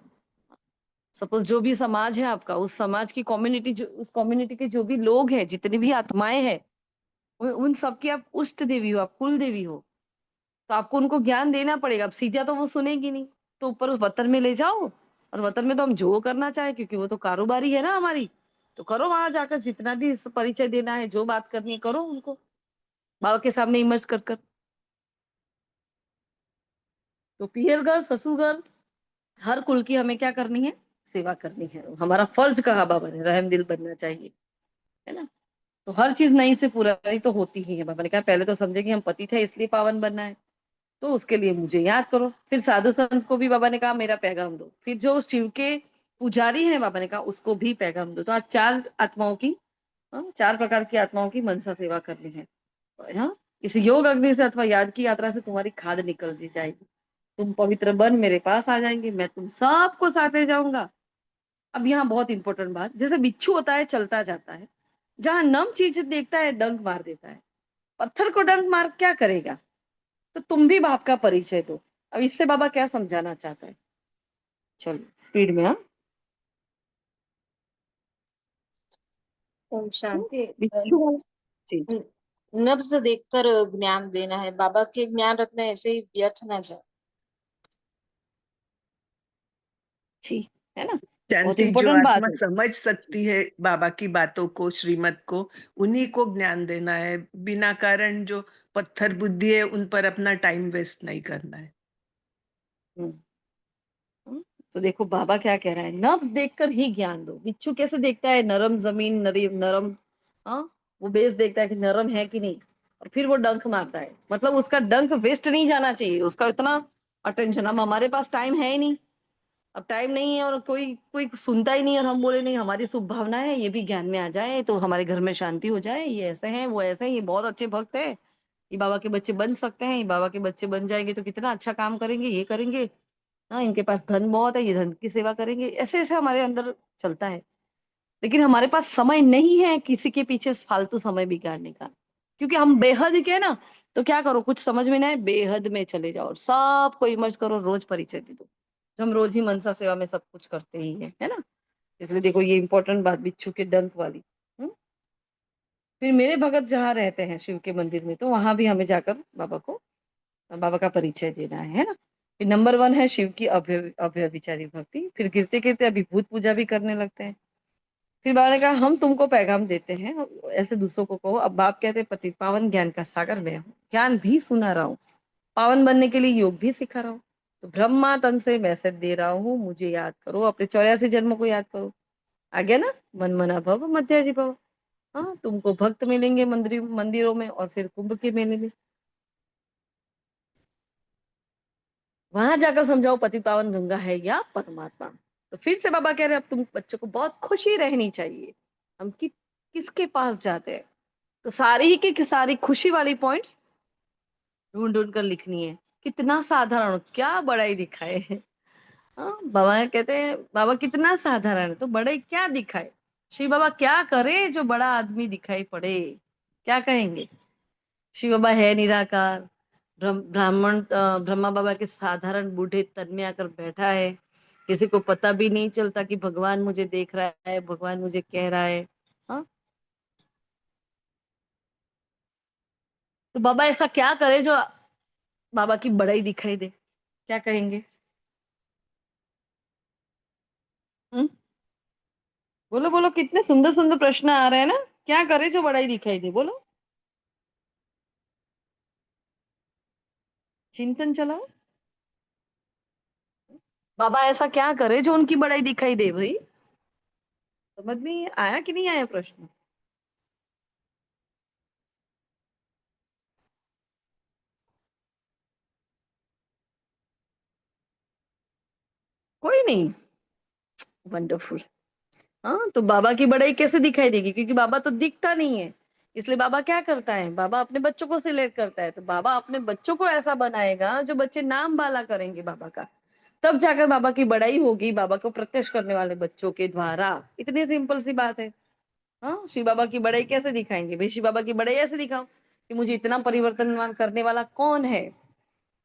सपोज जो भी समाज है आपका, उस समाज की कम्युनिटी, जो उस कम्युनिटी के जो भी लोग हैं, जितनी भी आत्माएं हैं, उन सबकी आप उष्ट देवी हो, आप कुल देवी हो, तो आपको उनको ज्ञान देना पड़ेगा। अब सीधा तो वो सुनेगी नहीं, तो ऊपर उस वतन में ले जाओ, और वतन में तो हम जो करना चाहे, क्योंकि वो तो कारोबारी है ना हमारी, तो करो वहां जाकर, जितना भी परिचय देना है, जो बात करनी है करो उनको, बाबा के सामने इमर्स कर कर। तो पीहर घर, ससुर घर, हर कुल की हमें क्या करनी है? सेवा करनी है। हमारा फर्ज कहा बाबा ने, रहम दिल बनना चाहिए, है ना। तो हर चीज नई से पुरानी तो होती ही है। बाबा ने कहा पहले तो समझे कि हम पति थे इसलिए पावन बनना है, तो उसके लिए मुझे याद करो। फिर साधु संत को भी बाबा ने कहा मेरा पैगाम दो। फिर जो शिव के पुजारी हैं, बाबा ने कहा उसको भी पैगाम दो। तो आज चार आत्माओं की, चार प्रकार की आत्माओं की मनसा सेवा करनी है। हाँ, इस योग अग्नि से अथवा याद की यात्रा से तुम्हारी खाद निकल जी जाएगी, तुम पवित्र बन मेरे पास आ जाएंगे, मैं तुम सबको साथ ले जाऊंगा। अब यहाँ बहुत इंपॉर्टेंट बात, जैसे बिच्छू होता है चलता जाता है, जहां नम चीज देखता है डंक मार देता है, पत्थर को डंक मार क्या करेगा? तो तुम भी बाप का परिचय दो। अब इससे बाबा क्या समझाना चाहता है? चलो स्पीड में। हाँ, ओम शांति। बिच्छू वाला जी। नब्ज देखकर ज्ञान देना है, बाबा के ज्ञान रत्न ऐसे ही व्यर्थ ना जाए। जी, है ना, बहुत शांति, जो इंपॉर्टेंट बात आत्मा है। समझ सकती है बाबा की बातों को, श्रीमत को, उन्हीं को ज्ञान देना है। बिना कारण जो पत्थर बुद्धि है उन पर अपना टाइम वेस्ट नहीं करना है। हम्म, तो देखो बाबा क्या कह रहा है, नब्ज देखकर ही ज्ञान दो। बिच्छू कैसे देखता है? नरम जमीन, नरम, हाँ, वो बेस देखता है कि नरम है कि नहीं, और फिर वो डंक मारता है। मतलब उसका डंक वेस्ट नहीं जाना चाहिए, उसका इतना अटेंशन। अब हमारे पास टाइम है ही नहीं, अब टाइम नहीं है, और कोई कोई सुनता ही नहीं, और हम बोले नहीं हमारी शुभ भावना है ये भी ज्ञान में आ जाए तो हमारे घर में शांति हो जाए, ये ऐसे हैं वो ऐसे हैं, ये बहुत अच्छे भक्त है, ये बाबा के बच्चे बन सकते हैं, ये बाबा के बच्चे बन जाएंगे तो कितना अच्छा काम करेंगे, ये करेंगे, हाँ इनके पास धन बहुत है, ये धन की सेवा करेंगे, ऐसे ऐसे हमारे अंदर चलता है। लेकिन हमारे पास समय नहीं है किसी के पीछे फालतू समय बिगाड़ने का, क्योंकि हम बेहद के है ना। तो क्या करो, कुछ समझ में ना आए, बेहद में चले जाओ और सबको इमर्ज करो, रोज परिचय दे दो, जो हम रोज ही मनसा सेवा में सब कुछ करते ही है ना। इसलिए देखो ये इंपॉर्टेंट बात बिच्छू के डंक वाली। हम्म? फिर मेरे भगत जहाँ रहते हैं शिव के मंदिर में, तो वहां भी हमें जाकर बाबा का परिचय देना है ना। फिर नंबर 1 है शिव की अव्यभिचारी भक्ति। फिर गिरते गिरते अभी भूत पूजा भी करने लगते हैं। फिर बाबा ने कहा हम तुमको पैगाम देते हैं, ऐसे दूसरों को कहो। अब बाप कहते हैं पति पावन ज्ञान का सागर मैं हूँ, ज्ञान भी सुना रहा हूँ, पावन बनने के लिए योग भी सिखा रहा हूँ। तो ब्रह्मा तन से मैसेज दे रहा हूँ, मुझे याद करो, अपने 84 जन्मों को याद करो। आ गया ना, मन मना भव मध्याजी भव। हाँ, तुमको भक्त मिलेंगे मंदिरों में, और फिर कुंभ के मेले में, वहां जाकर समझाओ पति पावन गंगा है या परमात्मा। तो फिर से बाबा कह रहे हैं अब तुम बच्चों को बहुत खुशी रहनी चाहिए। हम किसके पास जाते हैं? तो सारी ही की सारी खुशी वाली पॉइंट्स ढूंढ ढूंढ कर लिखनी है। कितना साधारण, क्या बड़ाई दिखाए। हाँ, बाबा कहते हैं बाबा कितना साधारण है तो बड़े क्या दिखाए। शिव बाबा क्या करे जो बड़ा आदमी दिखाई पड़े, क्या कहेंगे? शिव बाबा है निराकार, ब्रह्मा बाबा के साधारण बूढ़े तन में आकर बैठा है, किसी को पता भी नहीं चलता कि भगवान मुझे देख रहा है, भगवान मुझे कह रहा है। हाँ, तो बाबा ऐसा क्या करे जो बाबा की बड़ाई दिखाई दे, क्या कहेंगे? हम्म? बोलो बोलो, कितने सुंदर सुंदर प्रश्न आ रहे हैं ना। क्या करे जो बड़ाई दिखाई दे, बोलो, चिंतन चलाओ। बाबा ऐसा क्या करे जो उनकी बड़ाई दिखाई दे भाई? समझ में आया कि नहीं आया प्रश्न? कोई नहीं, वंडरफुल। हाँ, तो बाबा की बड़ाई कैसे दिखाई देगी? क्योंकि बाबा तो दिखता नहीं है, इसलिए बाबा क्या करता है, बाबा अपने बच्चों को सिलेक्ट करता है। तो बाबा अपने बच्चों को ऐसा बनाएगा जो बच्चे नाम बाला करेंगे बाबा का, तब जाकर बाबा की बड़ाई होगी, बाबा को प्रत्यक्ष करने वाले बच्चों के द्वारा। इतनी सिंपल सी बात है। हाँ, शिव बाबा की बड़ाई कैसे दिखाएंगे भाई? शिव बाबा की बड़ाई ऐसे दिखाओ कि मुझे इतना परिवर्तन करने वाला कौन है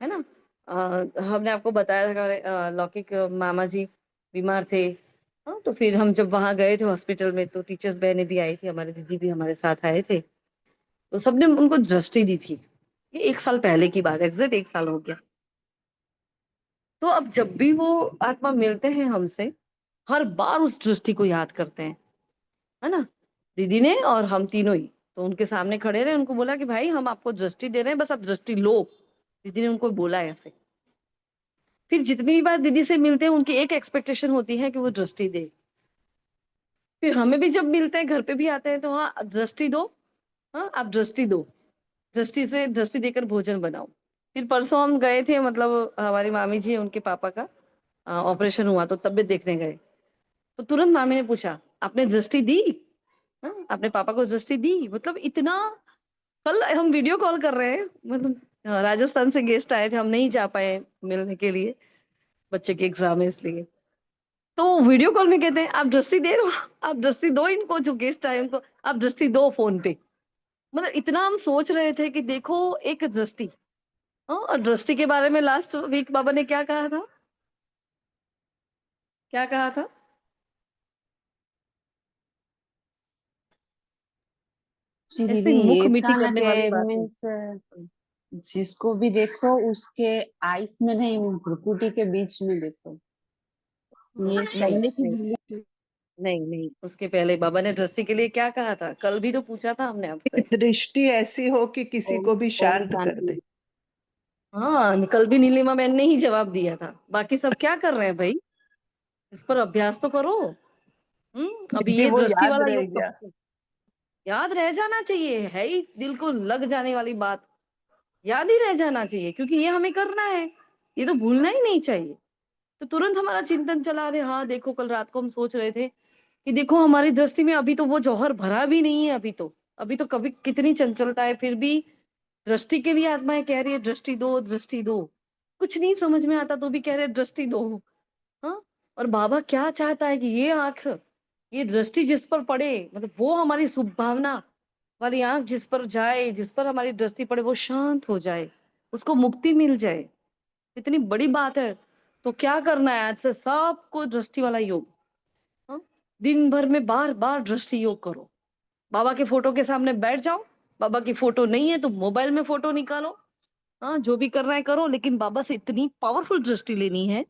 ना। हमने आपको बताया था कि, लौकिक मामा जी बीमार थे। हाँ, तो फिर हम जब वहां गए थे हॉस्पिटल में, तो टीचर्स बहनें भी आई थी, हमारे दीदी भी हमारे साथ आए थे, तो सबने उनको दृष्टि दी थी। ये 1 साल पहले की बात है, एग्जैक्ट 1 साल हो गया। तो अब जब भी वो आत्मा मिलते हैं हमसे, हर बार उस दृष्टि को याद करते हैं है ना, दीदी ने और हम तीनों ही। तो उनके सामने खड़े रहे, उनको बोला कि भाई हम आपको दृष्टि दे रहे हैं, बस आप दृष्टि लो। दीदी ने उनको बोला ऐसे। फिर जितनी भी बार दीदी से मिलते हैं उनकी एक एक्सपेक्टेशन होती है कि वो दृष्टि दे। फिर हमें भी जब मिलते हैं, घर पे भी आते हैं, तो हाँ दृष्टि दो, हाँ आप दृष्टि दो, दृष्टि से दृष्टि देकर भोजन बनाओ। फिर परसों हम गए थे, मतलब हमारी मामी जी उनके पापा का ऑपरेशन हुआ, तो तबीयत देखने गए। तो तुरंत मामी ने पूछा, आपने दृष्टि दी? हाँ, आपने पापा को दृष्टि दी? मतलब इतना। कल हम वीडियो कॉल कर रहे हैं, मतलब राजस्थान से गेस्ट आए थे, हम नहीं जा पाए मिलने के लिए, बच्चे के एग्जाम है इसलिए। तो वीडियो कॉल में कहते हैं आप दृष्टि दे रहे हो, आप दृष्टि दो इनको, जो गेस्ट आए उनको आप दृष्टि दो फोन पे। मतलब इतना हम सोच रहे थे कि देखो एक दृष्टि। हाँ, और दृष्टि के बारे में लास्ट वीक बाबा ने क्या कहा था, क्या कहा था? जी ऐसे दीदी, मुख ये मीठी था ना करने कि वाली बात है। मीन्स जिसको भी देखो उसके आइस में नहीं, भ्रुकुटी के बीच में देखो। ये नहीं समझने की नहीं जरूरत नहीं नहीं, उसके पहले बाबा ने दृष्टि के लिए क्या कहा था? कल भी तो पूछा था हमने आपसे। दृष्टि ऐसी हो कि किसी ओम को भी ओम शांत कर शांति। दे। हाँ, कल भी नीलिमा बहन ने ही जवाब दिया था। बाकी सब क्या कर रहे हैं भाई? इस पर अभ्यास तो करो। अभी दीदी ये वो दृष्टि याद वाला रह योग गया। सबको याद रह जाना चाहिए, है ही दिल को लग जाने वाली बात। याद ही रह जाना चाहिए, क्योंकि ये हमें करना है, ये तो भूलना ही नहीं चाहिए। तो तुरंत हमारा चिंतन चला रहे, हाँ देखो कल रात को हम सोच रहे थे कि देखो हमारी दृष्टि में अभी तो वो जौहर भरा भी नहीं है, अभी तो कभी कितनी चंचलता है, फिर भी दृष्टि के लिए आत्माएं कह रही है दृष्टि दो, दृष्टि दो। कुछ नहीं समझ में आता तो भी कह रहे दृष्टि दो। हाँ, और बाबा क्या चाहता है कि ये आंख, ये दृष्टि जिस पर पड़े, मतलब वो हमारी शुभ भावना वाली आंख जिस पर जाए, जिस पर हमारी दृष्टि पड़े, वो शांत हो जाए, उसको मुक्ति मिल जाए। इतनी बड़ी बात है। तो क्या करना है आज से? सबको दृष्टि वाला योग। हाँ? दिन भर में बार बार दृष्टि योग करो। बाबा के फोटो के सामने बैठ जाओ। बाबा की फोटो नहीं है तो मोबाइल में फोटो निकालो। हाँ, जो भी करना है करो, लेकिन बाबा से इतनी पावरफुल दृष्टि लेनी है।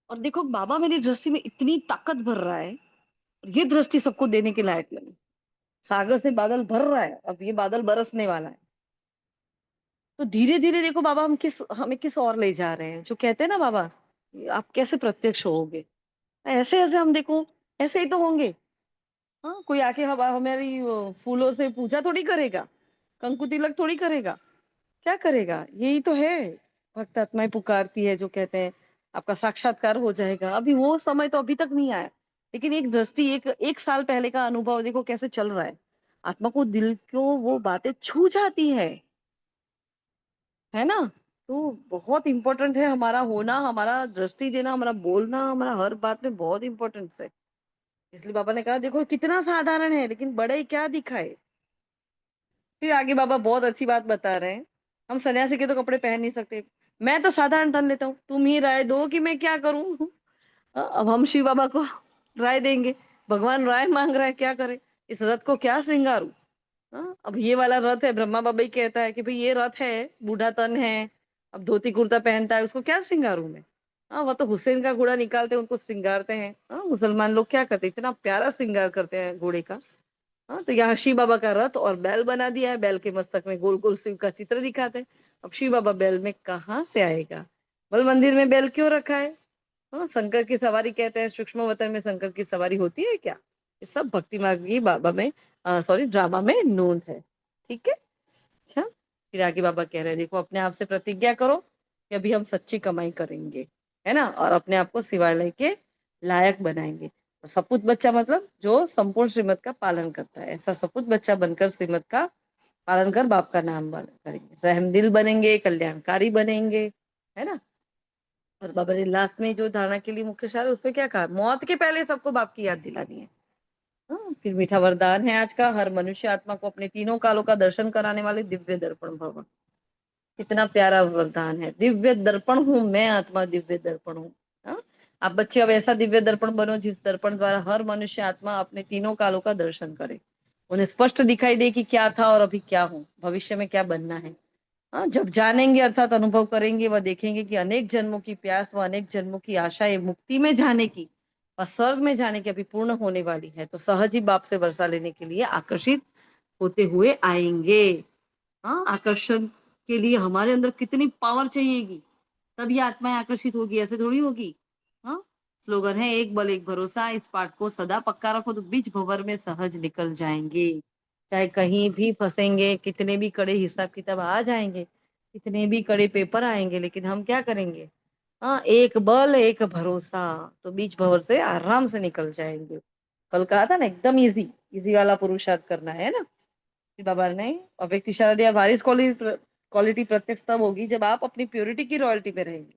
और देखो बाबा मेरी दृष्टि में इतनी ताकत भर रहा है, ये दृष्टि सबको देने के लायक नहीं। सागर से बादल भर रहा है, अब ये बादल बरसने वाला है। तो धीरे धीरे देखो बाबा हमें किस ओर ले जा रहे हैं। जो कहते हैं ना बाबा, आप कैसे प्रत्यक्ष होगे, ऐसे ऐसे हम देखो ऐसे ही तो होंगे। हाँ, कोई आके हमारी फूलों से पूजा थोड़ी करेगा, कंकु तिलक थोड़ी करेगा, क्या करेगा? यही तो है, भक्त आत्माएं पुकारती है, जो कहते हैं आपका साक्षात्कार हो जाएगा। अभी वो समय तो अभी तक नहीं आया, लेकिन एक दृष्टि, एक साल पहले का अनुभव देखो कैसे चल रहा है। आत्मा को, दिल को वो बातें छू जाती है ना। तो बहुत इंपॉर्टेंट है हमारा होना, हमारा दृष्टि देना, हमारा बोलना, हमारा हर बात में बहुत इंपॉर्टेंस है। इसलिए बाबा ने कहा देखो कितना साधारण है, लेकिन बड़े क्या दिखाए। फिर आगे बाबा बहुत अच्छी बात बता रहे हैं, हम सन्यासी के तो कपड़े पहन नहीं सकते, मैं तो साधारण तन लेता हूँ, तुम ही राय दो कि मैं क्या करूं। अब हम शिव बाबा को राय देंगे, भगवान राय मांग रहा है, क्या करे, इस रथ को क्या श्रृंगारूं। अब ये वाला रथ है, ब्रह्मा बाबा ही कहता है कि भाई ये रथ है, बूढ़ा तन है, अब धोती कुर्ता पहनता है, उसको क्या श्रृंगारूं मैं। हाँ, वो तो हुसैन का घोड़ा निकालते हैं, उनको श्रृंगारते हैं। हाँ, मुसलमान लोग क्या करते हैं, इतना प्यारा श्रृंगार करते हैं घोड़े का। हाँ, तो यहाँ शिव बाबा का रथ और बैल बना दिया है, बैल के मस्तक में गोल गोल शिव का चित्र दिखाते हैं। अब शिव बाबा बैल में कहाँ से आएगा, बल मंदिर में बैल क्यों रखा है। हाँ, शंकर की सवारी कहते हैं, सूक्ष्म वतन में शंकर की सवारी होती है क्या? ये सब भक्ति मार्ग की बाबा में, सॉरी ड्रामा में नोंद है। ठीक है। अच्छा, फिर आगे बाबा कह रहे हैं देखो अपने आप से प्रतिज्ञा करो कि अभी हम सच्ची कमाई करेंगे, है ना, और अपने आप को शिवालय के लायक बनाएंगे। और सपूत बच्चा मतलब जो संपूर्ण श्रीमत का पालन करता है, ऐसा सपूत बच्चा बनकर श्रीमत का पालन कर बाप का नाम करेंगे, रहमदिल बनेंगे, कल्याणकारी बनेंगे, है ना। और बाबा ने लास्ट में जो धारणा के लिए मुख्य सार उसमें क्या कहा, मौत के पहले सबको बाप की याद दिलानी है। हाँ, फिर मीठा वरदान है आज का, हर मनुष्य आत्मा को अपने तीनों कालों का दर्शन कराने वाले दिव्य दर्पण भव। कितना प्यारा वरदान है, दिव्य दर्पण हूं मैं, आत्मा दिव्य दर्पण हूँ। हाँ? आप बच्चे अब ऐसा दिव्य दर्पण बनो जिस दर्पण द्वारा हर मनुष्य आत्मा अपने तीनों कालों का दर्शन करे, उन्हें स्पष्ट दिखाई दे कि क्या था और अभी क्या हूँ, भविष्य में क्या बनना है। हाँ, जब जानेंगे अर्थात अनुभव करेंगे, वह देखेंगे कि अनेक जन्मों की प्यास व अनेक जन्मों की आशा है मुक्ति में जाने की, और स्वर्ग में जाने की अभी पूर्ण होने वाली है, तो सहज ही बाप से वर्षा लेने के लिए आकर्षित होते हुए आएंगे। हाँ, आकर्षण के लिए हमारे अंदर कितनी पावर चाहिएगी, तभी आत्माएं आकर्षित होगी, ऐसे थोड़ी होगी। हाँ, स्लोगन है एक बल एक भरोसा, इस पाठ को सदा पक्का रखो तो बीच भंवर में सहज निकल जाएंगे। चाहे कहीं भी फंसेंगे, कितने भी कड़े हिसाब किताब आ जाएंगे, कितने भी कड़े पेपर आएंगे, लेकिन हम क्या करेंगे? हाँ, एक बल एक भरोसा, तो बीच भंवर से आराम से निकल जाएंगे। कल कहा था ना, एकदम इजी इजी वाला पुरुषार्थ करना है ना। फिर बाबा ने अव्यक्त इशारा दिया, वारिस क्वालिटी प्रत्यक्ष तब होगी जब आप अपनी प्योरिटी की रॉयल्टी पे रहेंगे।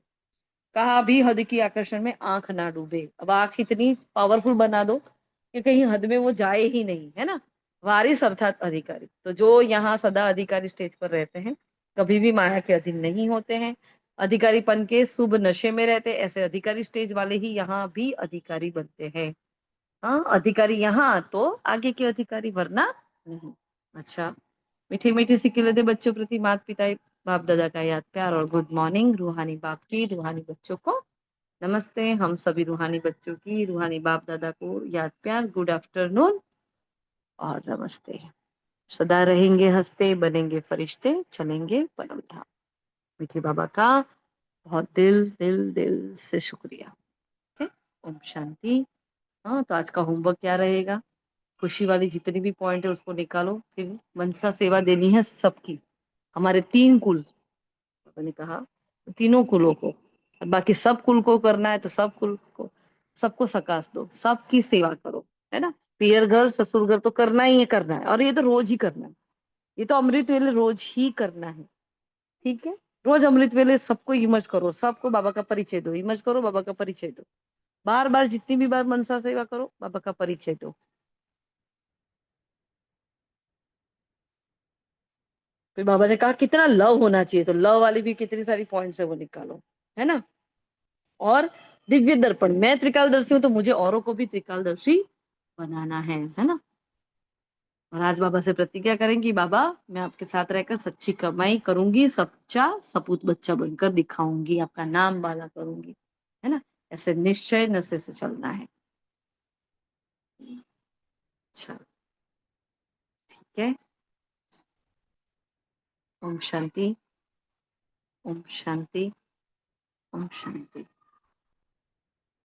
कहा भी हद की आकर्षण में आंख ना डूबे। अब आंख इतनी पावरफुल बना दो कि कहीं हद में वो जाए ही नहीं, है ना। वारिस अर्थात अधिकारी, तो जो यहाँ सदा अधिकारी स्टेज पर रहते हैं, कभी भी माया के अधीन नहीं होते हैं, अधिकारीपन के शुभ नशे में रहते, ऐसे अधिकारी स्टेज वाले ही यहाँ भी अधिकारी बनते हैं। हाँ, अधिकारी यहाँ तो आगे के अधिकारी, वरना नहीं। अच्छा, मीठी मीठी सी खिलते बच्चों प्रति माता पिता बाप दादा का याद प्यार और गुड मॉर्निंग। रूहानी बाप की रूहानी बच्चों को नमस्ते। हम सभी रूहानी बच्चों की रूहानी बाप दादा को याद प्यार, गुड आफ्टरनून और नमस्ते। सदा रहेंगे हंसते, बनेंगे फरिश्ते, चलेंगे परम धाम। मीठे बाबा का बहुत दिल दिल दिल से शुक्रिया। ठीक है, ओम शांति। हाँ, तो आज का होमवर्क क्या रहेगा? खुशी वाली जितनी भी पॉइंट है उसको निकालो, फिर मनसा सेवा देनी है सबकी, हमारे 3 कुल, मैंने कहा तो तीनों कुलों को, और बाकी सब कुल को करना है तो सब कुल को, सबको सकाश दो, सबकी सेवा करो, है ना। पियर घर ससुर घर तो करना ही है, करना है, और ये तो रोज ही करना है। ये तो अमृत वेले रोज ही करना है, ठीक है। रोज अमृत वेले सबको इमर्ज करो, सबको बाबा का परिचय दो, इमर्ज करो, बाबा का परिचय दो, बार बार जितनी भी बार मनसा सेवा करो, बाबा का परिचय दो। फिर बाबा ने कहा कितना लव होना चाहिए, तो लव वाली भी कितनी सारी पॉइंट्स है वो निकालो, है ना। और दिव्य दर्पण, मैं त्रिकालदर्शी हूं तो मुझे औरों को भी त्रिकालदर्शी बनाना है ना। और आज बाबा से प्रतिज्ञा करेंगी, बाबा मैं आपके साथ रहकर सच्ची कमाई करूंगी, सच्चा सपूत बच्चा बनकर दिखाऊंगी, आपका नाम बाला करूंगी, है ना। ऐसे निश्चय नशे से चलना है। अच्छा, ठीक है। ओम शांति, ओम शांति, ओम शांति।